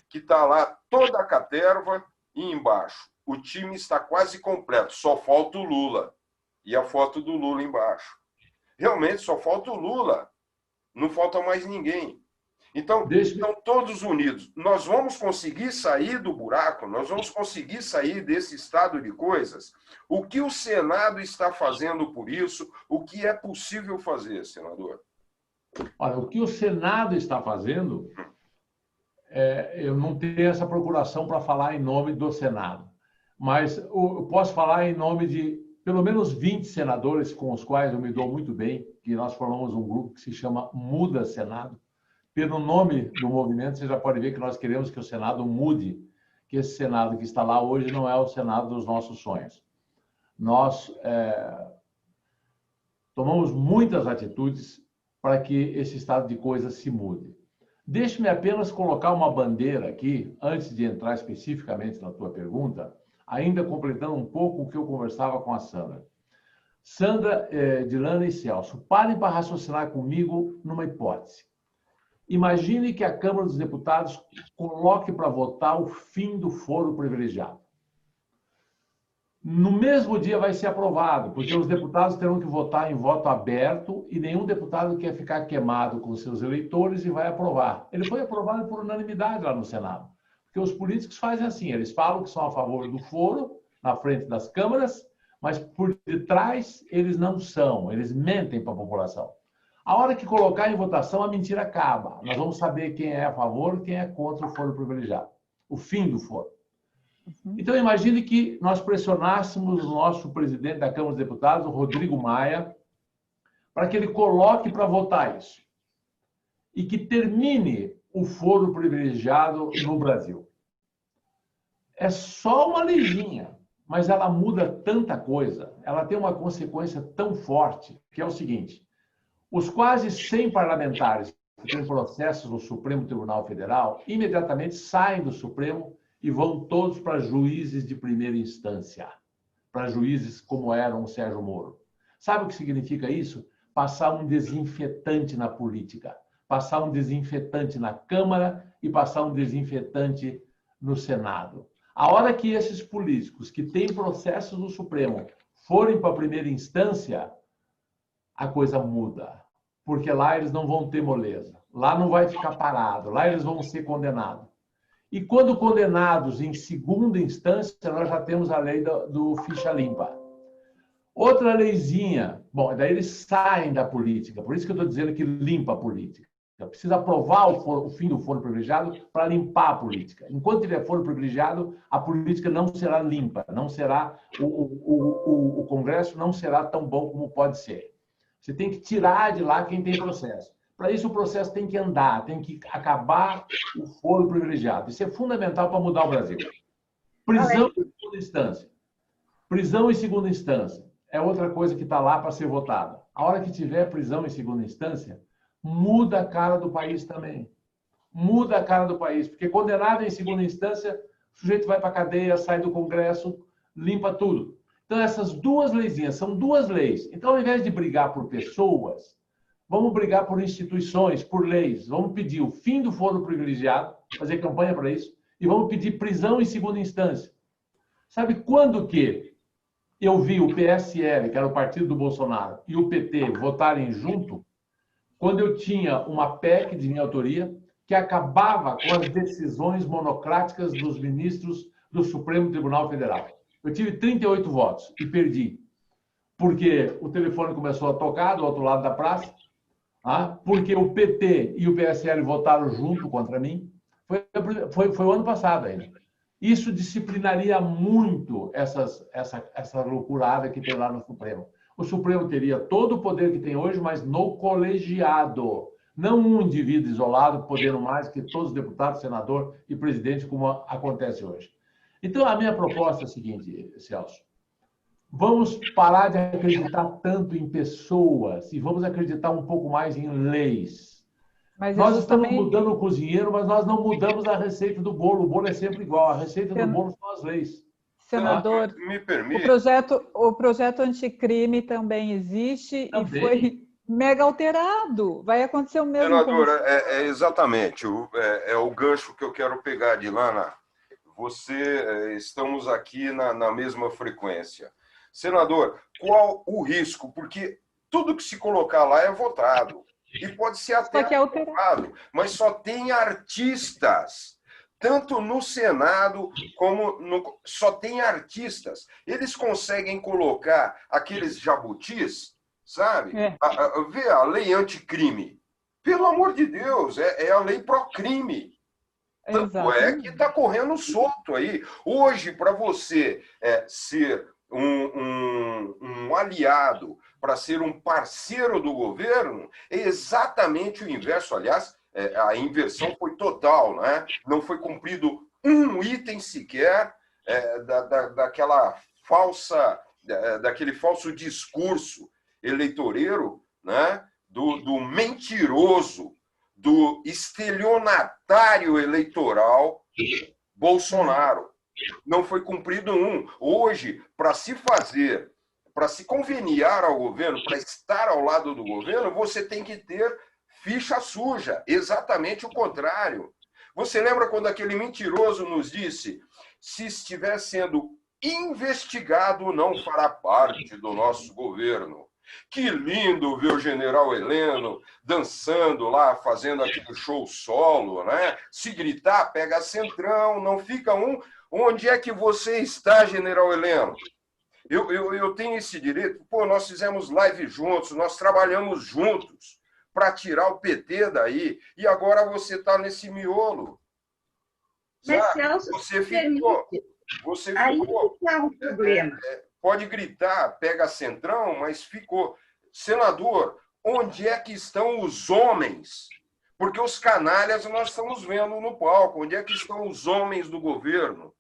que está lá toda a caterva e embaixo. O time está quase completo, só falta o Lula. E a foto do Lula embaixo. realmente só falta o Lula, não falta mais ninguém. Então, estão todos unidos. Nós vamos conseguir sair do buraco, nós vamos conseguir sair desse estado de coisas. O que o Senado está fazendo por isso? O que é possível fazer, senador? Olha, o que o Senado está fazendo, eu não tenho essa procuração para falar em nome do Senado, mas eu posso falar em nome de pelo menos 20 senadores com os quais eu me dou muito bem, que nós formamos um grupo que se chama Muda Senado. Pelo nome do movimento, você já pode ver que nós queremos que o Senado mude, que esse Senado que está lá hoje não é o Senado dos nossos sonhos. Nós tomamos muitas atitudes para que esse estado de coisas se mude. Deixe-me apenas colocar uma bandeira aqui, antes de entrar especificamente na tua pergunta, ainda completando um pouco o que eu conversava com a Sandra. Sandra, Dilana e Celso, parem para raciocinar comigo numa hipótese. Imagine que a Câmara dos Deputados coloque para votar o fim do foro privilegiado. No mesmo dia vai ser aprovado, porque os deputados terão que votar em voto aberto e nenhum deputado quer ficar queimado com seus eleitores e vai aprovar. Ele foi aprovado por unanimidade lá no Senado. Porque os políticos fazem assim, eles falam que são a favor do foro, na frente das câmaras, mas por detrás eles não são, eles mentem para a população. A hora que colocar em votação, a mentira acaba. Nós vamos saber quem é a favor e quem é contra o foro privilegiado. O fim do foro. Então, imagine que nós pressionássemos o nosso presidente da Câmara dos Deputados, o Rodrigo Maia, para que ele coloque para votar isso. E que termine o foro privilegiado no Brasil. É só uma leginha, mas ela muda tanta coisa, ela tem uma consequência tão forte, que é o seguinte: os quase 100 parlamentares que têm processos no Supremo Tribunal Federal imediatamente saem do Supremo e vão todos para juízes de primeira instância, para juízes como eram o Sérgio Moro. Sabe o que significa isso? Passar um desinfetante na política, passar um desinfetante na Câmara e passar um desinfetante no Senado. A hora que esses políticos que têm processos no Supremo forem para a primeira instância, a coisa muda, porque lá eles não vão ter moleza, lá não vai ficar parado, lá eles vão ser condenados. E quando condenados em segunda instância, nós já temos a lei do ficha limpa. Outra leizinha, bom, daí eles saem da política, por isso que eu estou dizendo que limpa a política. Precisa aprovar o fim do foro privilegiado para limpar a política. Enquanto tiver foro privilegiado, a política não será limpa, não será, o Congresso não será tão bom como pode ser. Você tem que tirar de lá quem tem processo. Para isso, o processo tem que andar, tem que acabar o foro privilegiado. Isso é fundamental para mudar o Brasil. Prisão em segunda instância. Prisão em segunda instância é outra coisa que está lá para ser votada. A hora que tiver prisão em segunda instância, muda a cara do país também. Muda a cara do país, porque condenado em segunda instância, o sujeito vai para a cadeia, sai do Congresso, limpa tudo. Então, essas duas leizinhas são duas leis. Então, ao invés de brigar por pessoas, vamos brigar por instituições, por leis. Vamos pedir o fim do foro privilegiado, fazer campanha para isso, e vamos pedir prisão em segunda instância. Sabe quando que eu vi o PSL, que era o partido do Bolsonaro, e o PT votarem junto? Quando eu tinha uma PEC de minha autoria que acabava com as decisões monocráticas dos ministros do Supremo Tribunal Federal. Eu tive 38 votos e perdi, porque o telefone começou a tocar do outro lado da praça, porque o PT e o PSL votaram junto contra mim. Foi o ano passado ainda. Isso disciplinaria muito essa loucurada que tem lá no Supremo. O Supremo teria todo o poder que tem hoje, mas no colegiado. Não um indivíduo isolado, podendo mais que todos os deputados, senador e presidente, como acontece hoje. Então, a minha proposta é a seguinte, Celso. Vamos parar de acreditar tanto em pessoas e vamos acreditar um pouco mais em leis. Mas nós estamos mudando o cozinheiro, mas nós não mudamos a receita do bolo. O bolo é sempre igual. A receita do bolo são as leis. Senador, me permite? O projeto anticrime também existe e foi mega alterado. Vai acontecer o mesmo. Senadora, exatamente. É o gancho que eu quero pegar, Dilana. Estamos aqui na mesma frequência. Senador, qual o risco? Porque tudo que se colocar lá é votado. E pode ser até aprovado, mas só tem artistas. Tanto no Senado como no... Só tem artistas. Eles conseguem colocar aqueles jabutis, sabe? Vê a lei anticrime. Pelo amor de Deus, é a lei pró-crime. Tanto é que está correndo solto aí. Hoje, para você ser um aliado, para ser um parceiro do governo, é exatamente o inverso. Aliás, a inversão foi total, né? Não foi cumprido um item sequer daquele falso discurso eleitoreiro, né? Do mentiroso, do estelionatário eleitoral Bolsonaro. Não foi cumprido um. Hoje, para se conveniar ao governo, para estar ao lado do governo, você tem que ter ficha suja. Exatamente o contrário. Você lembra quando aquele mentiroso nos disse: se estiver sendo investigado, não fará parte do nosso governo? Que lindo ver o general Heleno dançando lá, fazendo aquele show solo, né? Se gritar, pega centrão, não fica um. Onde é que você está, general Heleno? Eu tenho esse direito. Pô, nós fizemos live juntos, nós trabalhamos juntos para tirar o PT daí, e agora você está nesse miolo. Mas, Celso, você ficou. Aí está um problema. Pode gritar, pega centrão, mas ficou. Senador, onde é que estão os homens? Porque os canalhas nós estamos vendo no palco. Onde é que estão os homens do governo?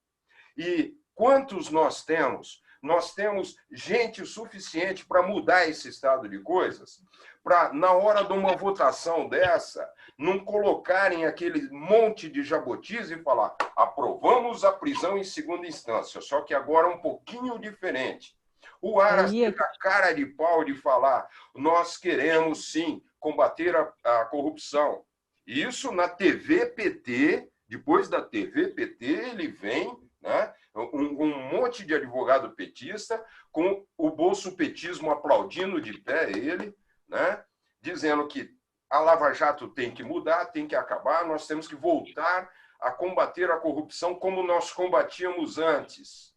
E quantos nós temos? Nós temos gente suficiente para mudar esse estado de coisas? Para, na hora de uma votação dessa, não colocarem aquele monte de jabutis e falar: aprovamos a prisão em segunda instância, só que agora um pouquinho diferente. O Aras teve a cara de pau de falar: nós queremos, sim, combater a corrupção. Isso na TV PT, depois da TV PT, ele vem, né, um monte de advogado petista, com o bolsopetismo aplaudindo de pé ele, né, dizendo que a Lava Jato tem que mudar, tem que acabar, nós temos que voltar a combater a corrupção como nós combatíamos antes.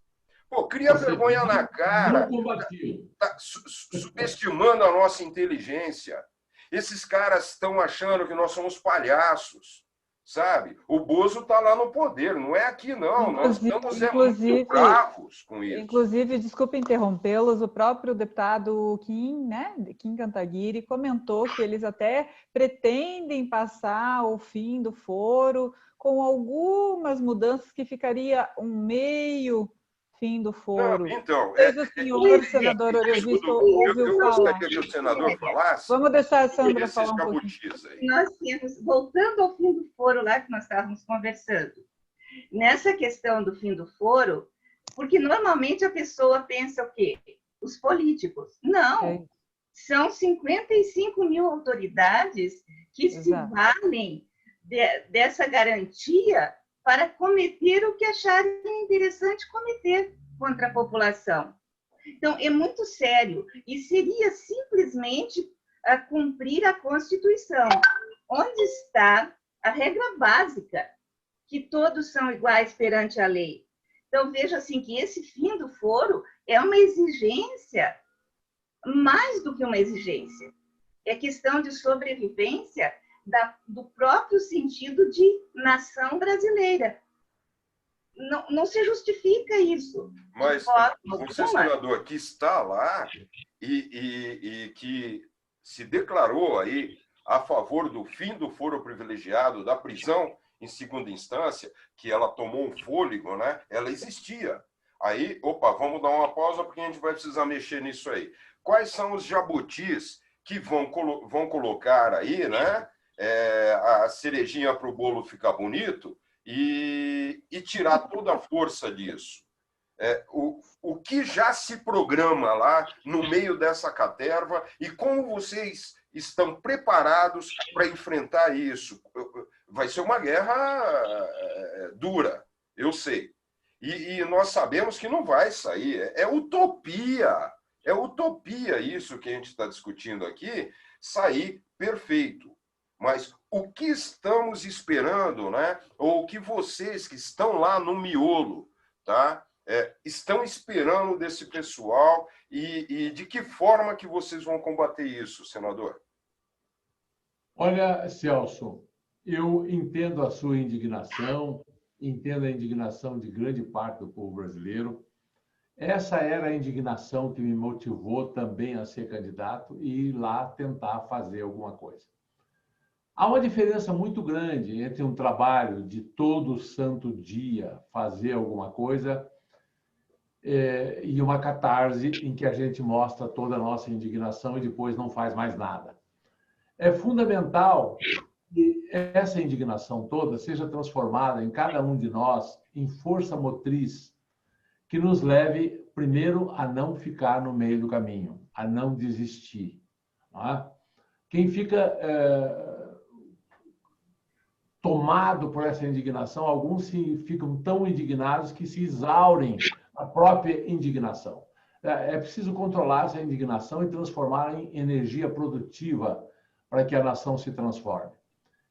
Pô, cria vergonha na cara, tá subestimando a nossa inteligência. Esses caras estão achando que nós somos palhaços, sabe? O Bozo está lá no poder, não é aqui não, nós estamos muito bravos com isso. Inclusive, desculpe interrompê-los, o próprio deputado Kim, né, Kim Kataguiri, comentou que eles até pretendem passar o fim do foro com algumas mudanças que ficaria um meio fim do foro. Não, então, o senhor, senador Orevisto, ouviu falar. Eu gostaria que o senador falasse. Vamos deixar a Sandra falar um pouquinho. Nós temos, voltando ao fim do foro lá que nós estávamos conversando, nessa questão do fim do foro, porque normalmente a pessoa pensa o quê? Os políticos. Não, são 55 mil autoridades que se valem dessa garantia para cometer o que acharem interessante cometer contra a população. Então, é muito sério e seria simplesmente cumprir a Constituição, onde está a regra básica, que todos são iguais perante a lei. Então, veja assim que esse fim do foro é uma exigência, mais do que uma exigência. É questão de sobrevivência do próprio sentido de nação brasileira. Não se justifica isso. Mas você, senador, que está lá e que se declarou aí a favor do fim do foro privilegiado, da prisão em segunda instância, que ela tomou um fôlego, né? Ela existia. Aí, vamos dar uma pausa porque a gente vai precisar mexer nisso aí. Quais são os jabutis que vão colocar aí, né? A cerejinha para o bolo ficar bonito e tirar toda a força disso. O que já se programa lá no meio dessa caterva e como vocês estão preparados para enfrentar isso? Vai ser uma guerra dura, eu sei. E nós sabemos que não vai sair. É utopia É utopia isso que a gente está discutindo aqui, sair perfeito. Mas o que estamos esperando, né? Ou o que vocês que estão lá no miolo, tá? Estão esperando desse pessoal e de que forma que vocês vão combater isso, senador? Olha, Celso, eu entendo a sua indignação, entendo a indignação de grande parte do povo brasileiro. Essa era a indignação que me motivou também a ser candidato e ir lá tentar fazer alguma coisa. Há uma diferença muito grande entre um trabalho de todo santo dia fazer alguma coisa e uma catarse em que a gente mostra toda a nossa indignação e depois não faz mais nada. É fundamental que essa indignação toda seja transformada em cada um de nós em força motriz que nos leve, primeiro, a não ficar no meio do caminho, a não desistir. Não é? Quem fica tomado por essa indignação, alguns ficam tão indignados que se exaurem a própria indignação. É preciso controlar essa indignação e transformá-la em energia produtiva para que a nação se transforme.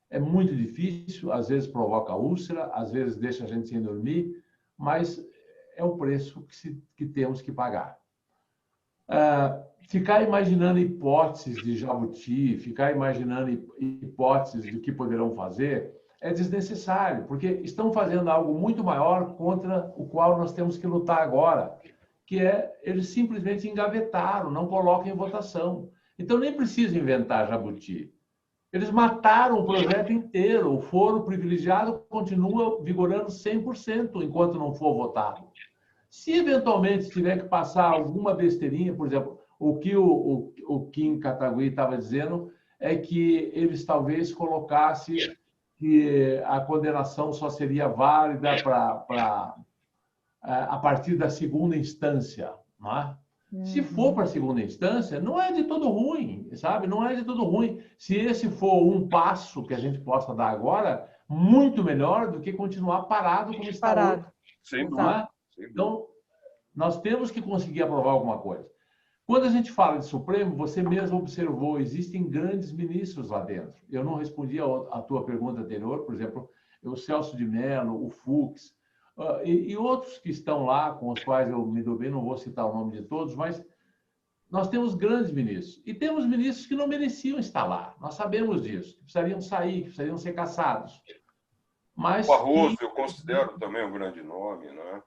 É muito difícil, às vezes provoca úlcera, às vezes deixa a gente sem dormir, mas é o preço que temos que pagar. Ficar imaginando hipóteses de Jabuti, ficar imaginando hipóteses do que poderão fazer, é desnecessário, porque estão fazendo algo muito maior contra o qual nós temos que lutar agora, que é eles simplesmente engavetaram, não colocam em votação. Então, nem precisa inventar Jabuti. Eles mataram o projeto inteiro, o foro privilegiado continua vigorando 100% enquanto não for votado. Se eventualmente tiver que passar alguma besteirinha, por exemplo, o que o Kim Kataguiri estava dizendo é que eles talvez colocassem que a condenação só seria válida a partir da segunda instância. Não é? Se for para a segunda instância, não é de todo ruim, sabe? Não é de todo ruim. Se esse for um passo que a gente possa dar agora, muito melhor do que continuar parado como está hoje. Sem dúvida. Então, nós temos que conseguir aprovar alguma coisa. Quando a gente fala de Supremo, você mesmo observou, existem grandes ministros lá dentro. Eu não respondi a tua pergunta anterior, por exemplo, o Celso de Mello, o Fux, e outros que estão lá, com os quais eu me dou bem, não vou citar o nome de todos, mas nós temos grandes ministros. E temos ministros que não mereciam estar lá. Nós sabemos disso, que precisariam sair, que precisariam ser caçados. Mas, o Barroso, eu considero também um grande nome, né?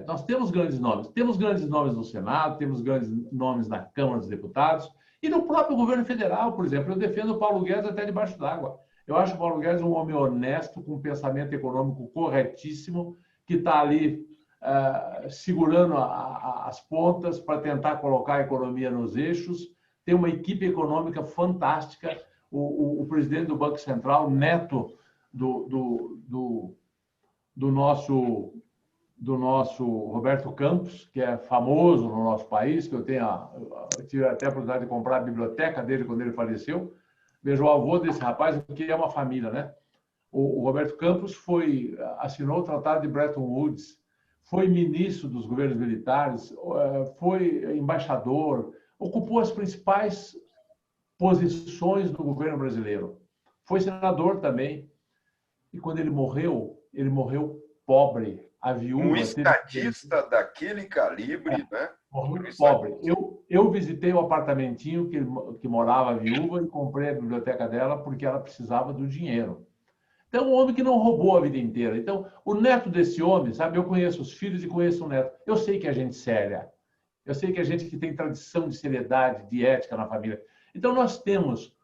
Nós temos grandes nomes. Temos grandes nomes no Senado, temos grandes nomes na Câmara dos Deputados e no próprio governo federal, por exemplo. Eu defendo o Paulo Guedes até debaixo d'água. Eu acho o Paulo Guedes um homem honesto, com um pensamento econômico corretíssimo, que está ali segurando as pontas para tentar colocar a economia nos eixos. Tem uma equipe econômica fantástica. O presidente do Banco Central, neto do nosso Roberto Campos, que é famoso no nosso país, que eu tive até a oportunidade de comprar a biblioteca dele quando ele faleceu. Veja, o avô desse rapaz, que é uma família, né? O Roberto Campos assinou o Tratado de Bretton Woods, foi ministro dos governos militares, foi embaixador, ocupou as principais posições do governo brasileiro. Foi senador também. E quando ele morreu pobre. A viúva, um estadista daquele calibre, né? Morreu pobre. Eu visitei o apartamentinho que morava a viúva e comprei a biblioteca dela porque ela precisava do dinheiro. Então, um homem que não roubou a vida inteira. Então, o neto desse homem, sabe? Eu conheço os filhos e conheço o neto. Eu sei que é gente séria. Eu sei que é gente que tem tradição de seriedade, de ética na família. Então, nós temos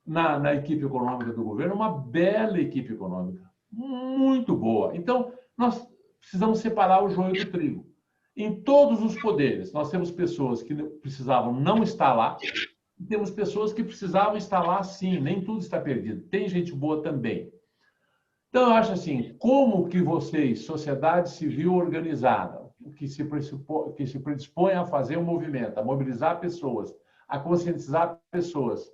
na equipe econômica do governo uma bela equipe econômica. Muito boa. Então, nós precisamos separar o joio do trigo. Em todos os poderes, nós temos pessoas que precisavam não estar lá e temos pessoas que precisavam estar lá sim, nem tudo está perdido. Tem gente boa também. Então, eu acho assim, como que vocês, sociedade civil organizada, que se predispõe a fazer um movimento, a mobilizar pessoas, a conscientizar pessoas,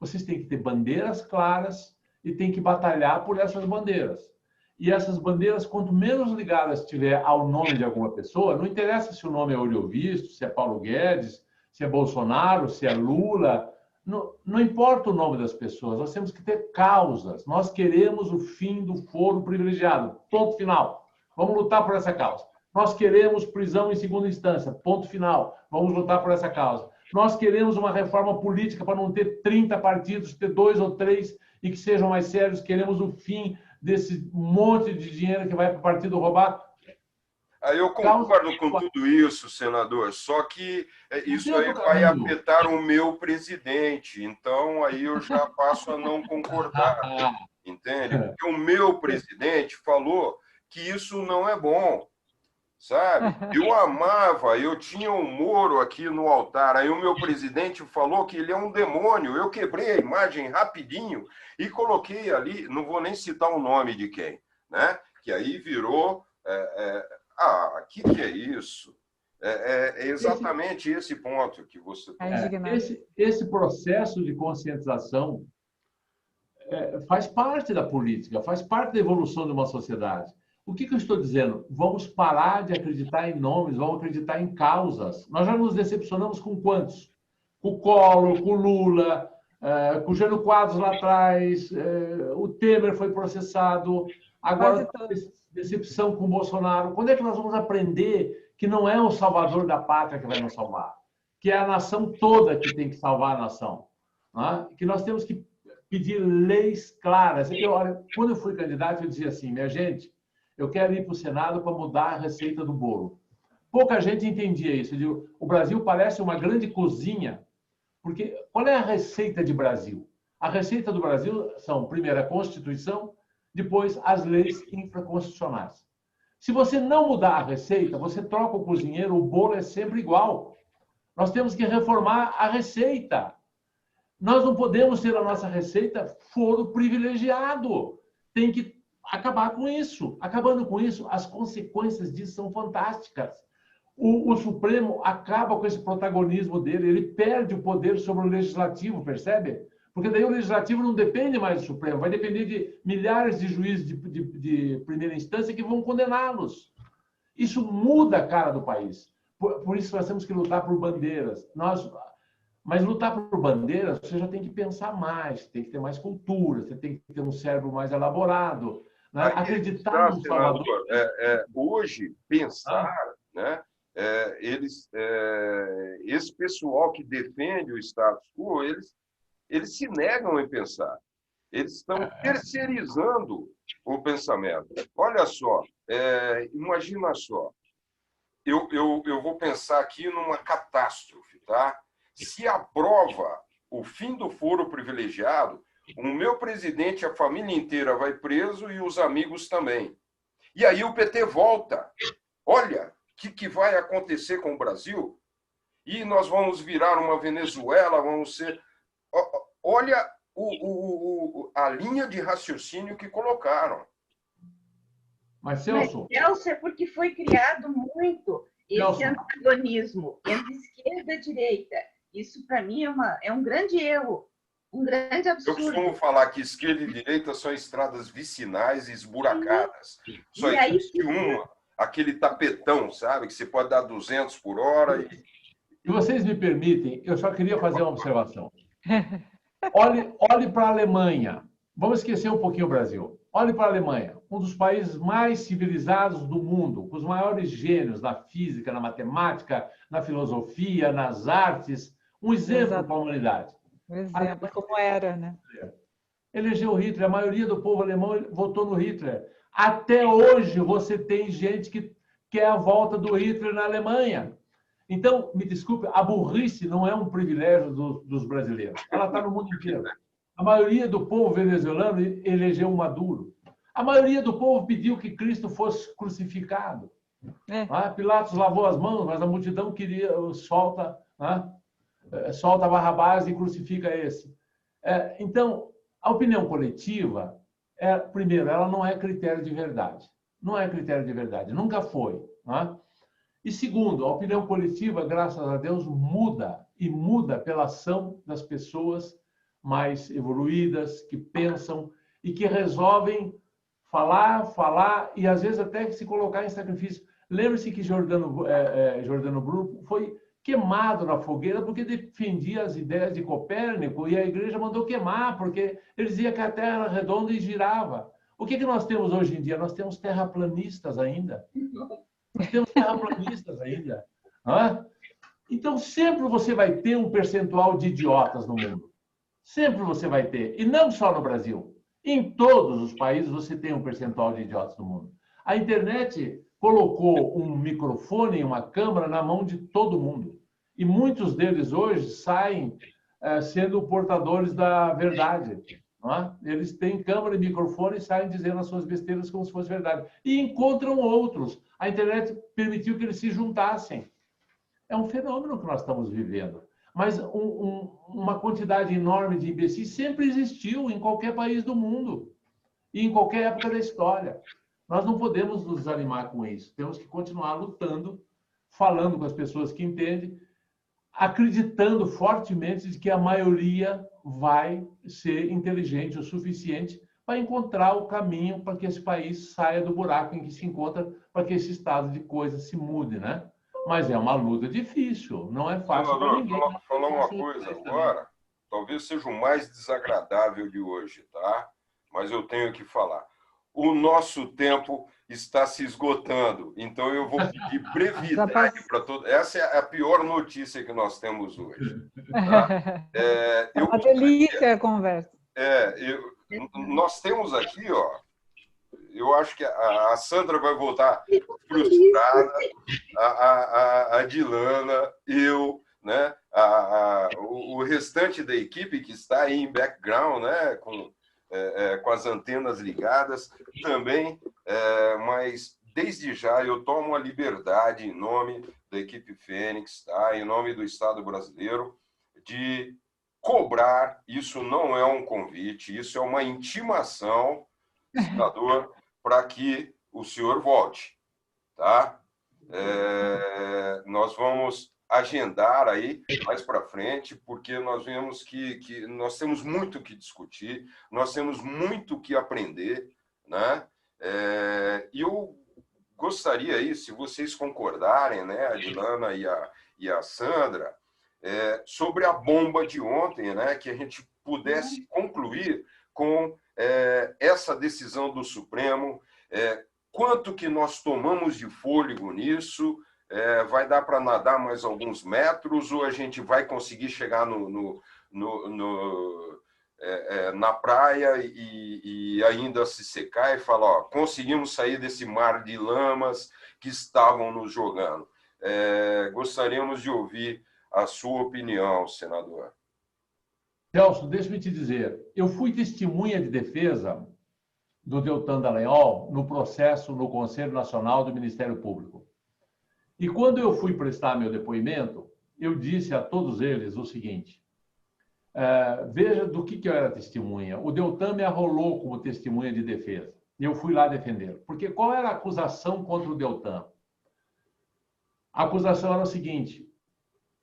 vocês têm que ter bandeiras claras e têm que batalhar por essas bandeiras. E essas bandeiras, quanto menos ligadas tiver ao nome de alguma pessoa, não interessa se o nome é Olho Visto, se é Paulo Guedes, se é Bolsonaro, se é Lula, não importa o nome das pessoas, nós temos que ter causas. Nós queremos o fim do foro privilegiado, ponto final. Vamos lutar por essa causa. Nós queremos prisão em segunda instância, ponto final. Vamos lutar por essa causa. Nós queremos uma reforma política para não ter 30 partidos, ter 2 ou 3 e que sejam mais sérios. Queremos o fim desse monte de dinheiro que vai para o partido roubar. Aí eu concordo com tudo isso, senador, só que isso aí vai afetar o meu presidente, então aí eu já passo a não concordar, entende? Porque o meu presidente falou que isso não é bom, sabe? Eu amava, eu tinha um Moro aqui no altar, aí o meu presidente falou que ele é um demônio, eu quebrei a imagem rapidinho e coloquei ali, não vou nem citar o nome de quem, né? Que aí virou... que é isso? É exatamente esse ponto que você... Esse processo de conscientização faz parte da política, faz parte da evolução de uma sociedade. O que eu estou dizendo? Vamos parar de acreditar em nomes, vamos acreditar em causas. Nós já nos decepcionamos com quantos? Com o Collor, com o Lula, com o Jânio Quadros lá atrás, o Temer foi processado, agora decepção com o Bolsonaro. Quando é que nós vamos aprender que não é o salvador da pátria que vai nos salvar? Que é a nação toda que tem que salvar a nação. Né? Que nós temos que pedir leis claras. Quando eu fui candidato, eu dizia assim, minha gente, eu quero ir para o Senado para mudar a receita do bolo. Pouca gente entendia isso. O Brasil parece uma grande cozinha, porque qual é a receita de Brasil? A receita do Brasil são, primeiro, a Constituição, depois as leis infraconstitucionais. Se você não mudar a receita, você troca o cozinheiro, o bolo é sempre igual. Nós temos que reformar a receita. Nós não podemos ter a nossa receita foro privilegiado. Tem que acabar com isso. Acabando com isso, as consequências disso são fantásticas. O Supremo acaba com esse protagonismo dele, ele perde o poder sobre o Legislativo, percebe? Porque daí o Legislativo não depende mais do Supremo, vai depender de milhares de juízes de primeira instância que vão condená-los. Isso muda a cara do país. Por isso nós temos que lutar por bandeiras. Mas lutar por bandeiras, você já tem que pensar mais, tem que ter mais cultura, você tem que ter um cérebro mais elaborado. Né? Acreditar no Salvador. Hoje, pensar, né? Esse pessoal que defende o status quo, eles se negam em pensar. Eles estão terceirizando o pensamento. Olha só, imagina só. Eu vou pensar aqui numa catástrofe, tá? Se aprova o fim do foro privilegiado, o meu presidente, a família inteira vai preso e os amigos também. E aí o PT volta. Olha, o que vai acontecer com o Brasil? E nós vamos virar uma Venezuela, vamos ser... Olha a linha de raciocínio que colocaram. Mas, Celso, é porque foi criado muito esse antagonismo entre esquerda e direita. Isso, para mim, é um grande erro, um grande absurdo. Eu costumo falar que esquerda e direita são estradas vicinais e esburacadas. Só existe uma, aquele tapetão, sabe? Que você pode dar 200 por hora. Se vocês me permitem, eu só queria fazer uma observação. Olhe para a Alemanha. Vamos esquecer um pouquinho o Brasil. Olhe para a Alemanha, um dos países mais civilizados do mundo, com os maiores gênios na física, na matemática, na filosofia, nas artes. Um exemplo para a humanidade. Um exemplo, como era, né? Elegeu Hitler. A maioria do povo alemão votou no Hitler. Até hoje você tem gente que quer a volta do Hitler na Alemanha. Então, me desculpe, a burrice não é um privilégio dos brasileiros. Ela está no mundo inteiro. A maioria do povo venezuelano elegeu o Maduro. A maioria do povo pediu que Cristo fosse crucificado. Pilatos lavou as mãos, mas a multidão queria solta Barrabás e crucifica esse. Então, a opinião coletiva, primeiro, ela não é critério de verdade. Não é critério de verdade, nunca foi. E segundo, a opinião coletiva, graças a Deus, muda. E muda pela ação das pessoas mais evoluídas, que pensam e que resolvem falar e, às vezes, até se colocar em sacrifício. Lembre-se que Jordano Bruno foi queimado na fogueira porque defendia as ideias de Copérnico e a igreja mandou queimar porque ele dizia que a Terra era redonda e girava. O que nós temos hoje em dia? Nós temos terraplanistas ainda. Nós temos terraplanistas ainda. Então, sempre você vai ter um percentual de idiotas no mundo. Sempre você vai ter. E não só no Brasil. Em todos os países você tem um percentual de idiotas no mundo. A internet colocou um microfone e uma câmera na mão de todo mundo. E muitos deles hoje saem sendo portadores da verdade. Eles têm câmera e microfone e saem dizendo as suas besteiras como se fosse verdade. E encontram outros. A internet permitiu que eles se juntassem. É um fenômeno que nós estamos vivendo. Mas uma quantidade enorme de imbecis sempre existiu em qualquer país do mundo e em qualquer época da história. Nós não podemos nos desanimar com isso. Temos que continuar lutando, falando com as pessoas que entendem, acreditando fortemente de que a maioria vai ser inteligente o suficiente para encontrar o caminho para que esse país saia do buraco em que se encontra, para que esse estado de coisas se mude, né? Mas é uma luta difícil, não é fácil para ninguém. Falar uma coisa agora, talvez seja o mais desagradável de hoje, tá? Mas eu tenho que falar. O nosso tempo está se esgotando, então eu vou pedir brevidade para todos. Essa é a pior notícia que nós temos hoje. Tá? É uma delícia a conversa. Nós temos aqui, ó. Eu acho que a Sandra vai voltar frustrada, a Dilana, eu, né? O restante da equipe que está aí em background, né? Com as antenas ligadas também, mas desde já eu tomo a liberdade, em nome da equipe Fênix, tá? Em nome do Estado brasileiro, de cobrar. Isso não é um convite, isso é uma intimação, senador, para que o senhor volte, tá? Nós vamos agendar aí mais para frente, porque nós vemos que nós temos muito que discutir, nós temos muito que aprender, né? E eu gostaria aí, se vocês concordarem, né, a Dilana e a Sandra, sobre a bomba de ontem, né, que a gente pudesse concluir com essa decisão do Supremo, quanto que nós tomamos de fôlego nisso, vai dar para nadar mais alguns metros ou a gente vai conseguir chegar na praia e ainda se secar e falar, ó, conseguimos sair desse mar de lamas que estavam nos jogando. Gostaríamos de ouvir a sua opinião, senador. Celso, deixa-me te dizer, eu fui testemunha de defesa do Deltan Dallagnol no processo no Conselho Nacional do Ministério Público. E quando eu fui prestar meu depoimento, eu disse a todos eles o seguinte, veja do que eu era testemunha. O Deltan me arrolou como testemunha de defesa. E eu fui lá defender. Porque qual era a acusação contra o Deltan? A acusação era o seguinte,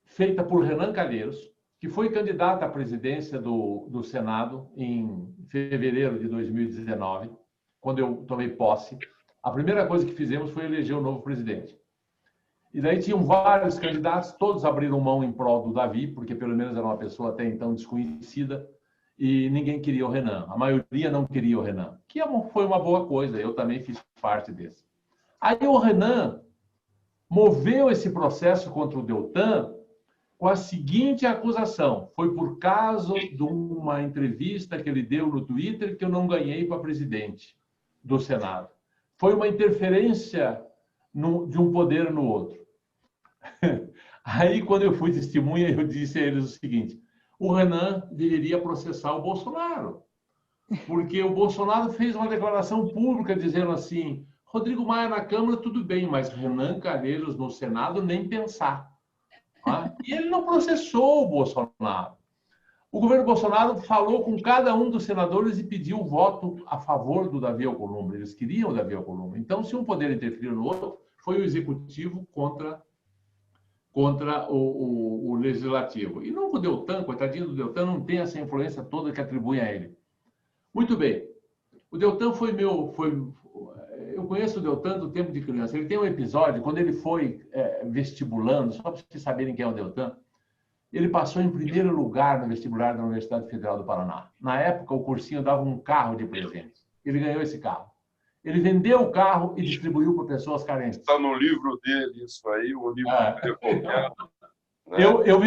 feita por Renan Calheiros, que foi candidato à presidência do Senado em fevereiro de 2019, quando eu tomei posse. A primeira coisa que fizemos foi eleger o novo presidente. E daí tinham vários candidatos, todos abriram mão em prol do Davi, porque pelo menos era uma pessoa até então desconhecida, e ninguém queria o Renan. A maioria não queria o Renan, que foi uma boa coisa, eu também fiz parte desse. Aí o Renan moveu esse processo contra o Deltan com a seguinte acusação. Foi por causa de uma entrevista que ele deu no Twitter que eu não ganhei para presidente do Senado. Foi uma interferência de um poder no outro. Aí, quando eu fui testemunha, eu disse a eles o seguinte, o Renan deveria processar o Bolsonaro, porque o Bolsonaro fez uma declaração pública dizendo assim, Rodrigo Maia na Câmara, tudo bem, mas Renan Calheiros no Senado, nem pensar. E ele não processou o Bolsonaro. O governo Bolsonaro falou com cada um dos senadores e pediu voto a favor do Davi Alcolumbre. Eles queriam o Davi Alcolumbre. Então, se um poder interferiu no outro, foi o executivo contra o legislativo. E não o Deltan, coitadinho do Deltan, não tem essa influência toda que atribui a ele. Muito bem. O Deltan foi meu... Eu conheço o Deltan do tempo de criança. Ele tem um episódio, quando ele foi vestibulando, só para vocês saberem quem é o Deltan, ele passou em primeiro lugar no vestibular da Universidade Federal do Paraná. Na época, o cursinho dava um carro de presente. Ele ganhou esse carro. Ele vendeu o carro e distribuiu para pessoas carentes. Está no livro dele isso aí, o livro que eu recomendo. Né? Eu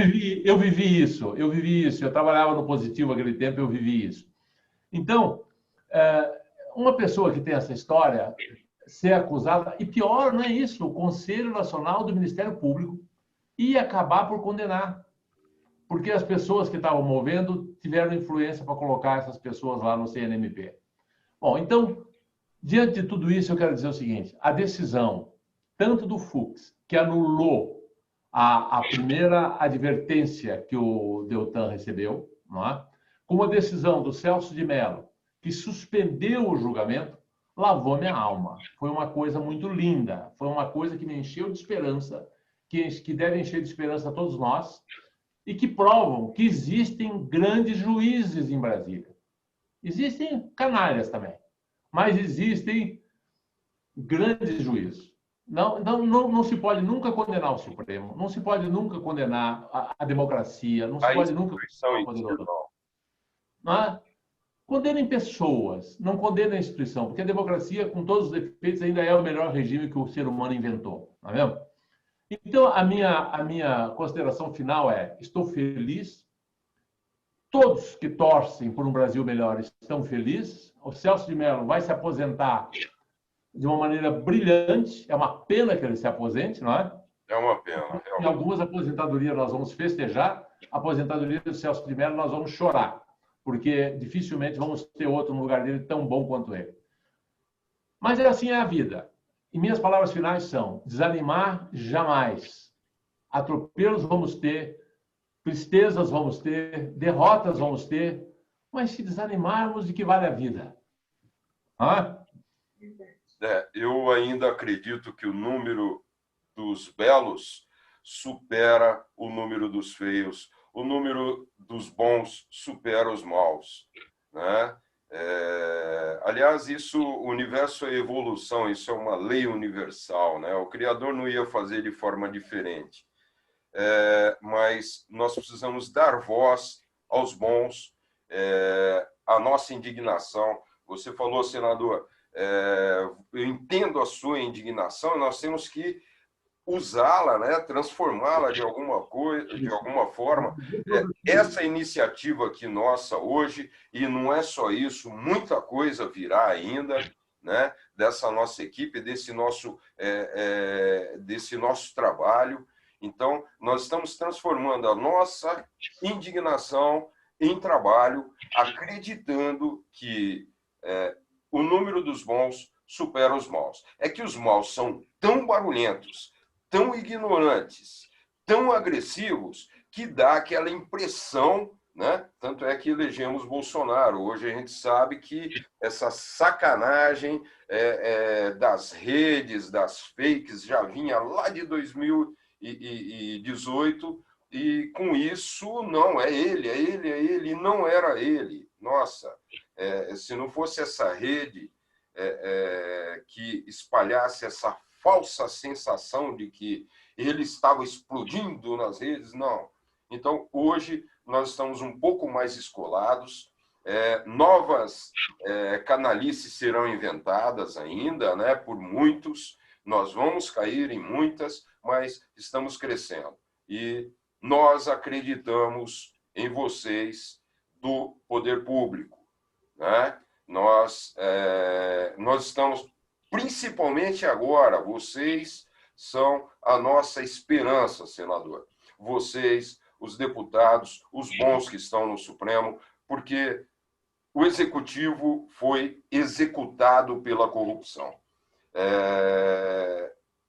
vivi isso. Eu trabalhava no Positivo naquele tempo, eu vivi isso. Então, uma pessoa que tem essa história ser acusada, e pior, não é isso, o Conselho Nacional do Ministério Público ia acabar por condenar, porque as pessoas que estavam movendo tiveram influência para colocar essas pessoas lá no CNMP. Bom, então, diante de tudo isso, eu quero dizer o seguinte, a decisão, tanto do Fux, que anulou a primeira advertência que o Deltan recebeu, não é? Como a decisão do Celso de Mello, que suspendeu o julgamento, lavou minha alma. Foi uma coisa muito linda, foi uma coisa que me encheu de esperança, que deve encher de esperança a todos nós, e que provam que existem grandes juízes em Brasília. Existem canalhas também, mas existem grandes juízes. Não se pode nunca condenar o Supremo, não se pode nunca condenar a democracia, não se pode nunca condenar o poder. Não é? Condenem pessoas, não condenem a instituição, porque a democracia, com todos os defeitos, ainda é o melhor regime que o ser humano inventou. Não é mesmo? Então, a minha consideração final é: estou feliz, todos que torcem por um Brasil melhor estão felizes, o Celso de Mello vai se aposentar de uma maneira brilhante, é uma pena que ele se aposente, não é? É uma pena. Realmente. Em algumas aposentadorias nós vamos festejar, a aposentadoria do Celso de Mello nós vamos chorar, porque dificilmente vamos ter outro no lugar dele tão bom quanto ele. Mas assim é a vida. E minhas palavras finais são: desanimar jamais. Atropelos vamos ter, tristezas vamos ter, derrotas vamos ter, mas se desanimarmos, de que vale a vida? Eu ainda acredito que o número dos belos supera o número dos feios, o número dos bons supera os maus, né? Aliás, o universo é evolução, isso é uma lei universal, né? O Criador não ia fazer de forma diferente. Mas nós precisamos dar voz aos bons, a nossa indignação. Você falou, senador, eu entendo a sua indignação, nós temos que usá-la, né, transformá-la de alguma forma. Essa iniciativa aqui nossa hoje, e não é só isso, muita coisa virá ainda, né, dessa nossa equipe, desse nosso trabalho. Então, nós estamos transformando a nossa indignação em trabalho, acreditando que o número dos bons supera os maus. É que os maus são tão barulhentos, tão ignorantes, tão agressivos, que dá aquela impressão, né? Tanto é que elegemos Bolsonaro. Hoje a gente sabe que essa sacanagem das redes, das fakes, já vinha lá de 2018, e com isso, não, é ele, não era ele. Nossa, se não fosse essa rede que espalhasse essa falsa sensação de que ele estava explodindo nas redes, não. Então, hoje, nós estamos um pouco mais escolados, novas canalices serão inventadas ainda, né, por muitos, nós vamos cair em muitas, mas estamos crescendo. E nós acreditamos em vocês do poder público, né? Nós estamos, principalmente agora, vocês são a nossa esperança, senador. Vocês, os deputados, os bons que estão no Supremo, porque o Executivo foi executado pela corrupção.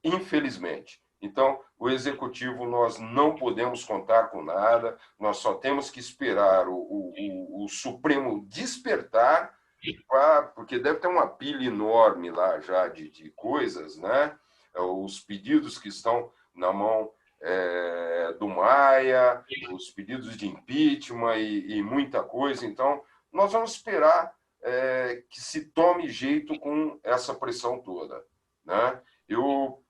Infelizmente. Então, o Executivo, nós não podemos contar com nada, nós só temos que esperar o Supremo despertar, porque deve ter uma pilha enorme lá já de coisas, né? Os pedidos que estão na mão do Maia, os pedidos de impeachment e muita coisa. Então, nós vamos esperar que se tome jeito com essa pressão toda, né? Eu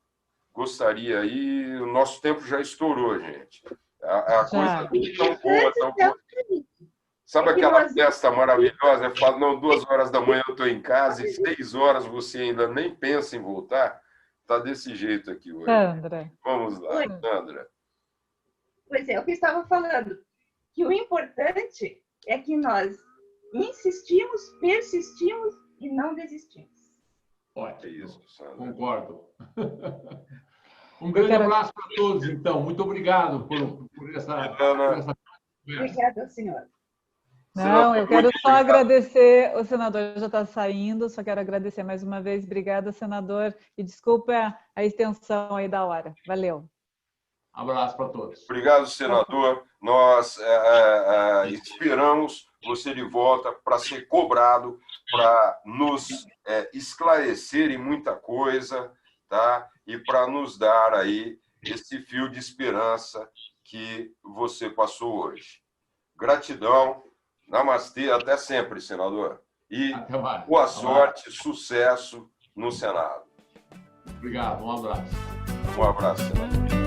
gostaria aí, o nosso tempo já estourou, gente. A coisa tão boa, tão boa. Sabe aquela festa maravilhosa? Eu falo, não, 2 horas da manhã eu estou em casa e 6 horas você ainda nem pensa em voltar? Está desse jeito aqui hoje. Sandra. Vamos lá, Sandra. Pois é, o que eu estava falando, que o importante é que nós insistimos, persistimos e não desistimos. Ótimo. É isso, Sandra. Concordo. Um grande abraço para todos, então. Muito obrigado por essa conversa. Obrigada ao senhor. Não, eu quero só agradecer, o senador já está saindo, só quero agradecer mais uma vez. Obrigada, senador, e desculpa a extensão aí da hora. Valeu. Abraço para todos. Obrigado, senador. Nós esperamos você de volta para ser cobrado, para nos esclarecer em muita coisa, tá? E para nos dar aí esse fio de esperança que você passou hoje. Gratidão. Namastê, até sempre, senador. E boa sorte, sucesso no Senado. Obrigado, um abraço. Um abraço, senador.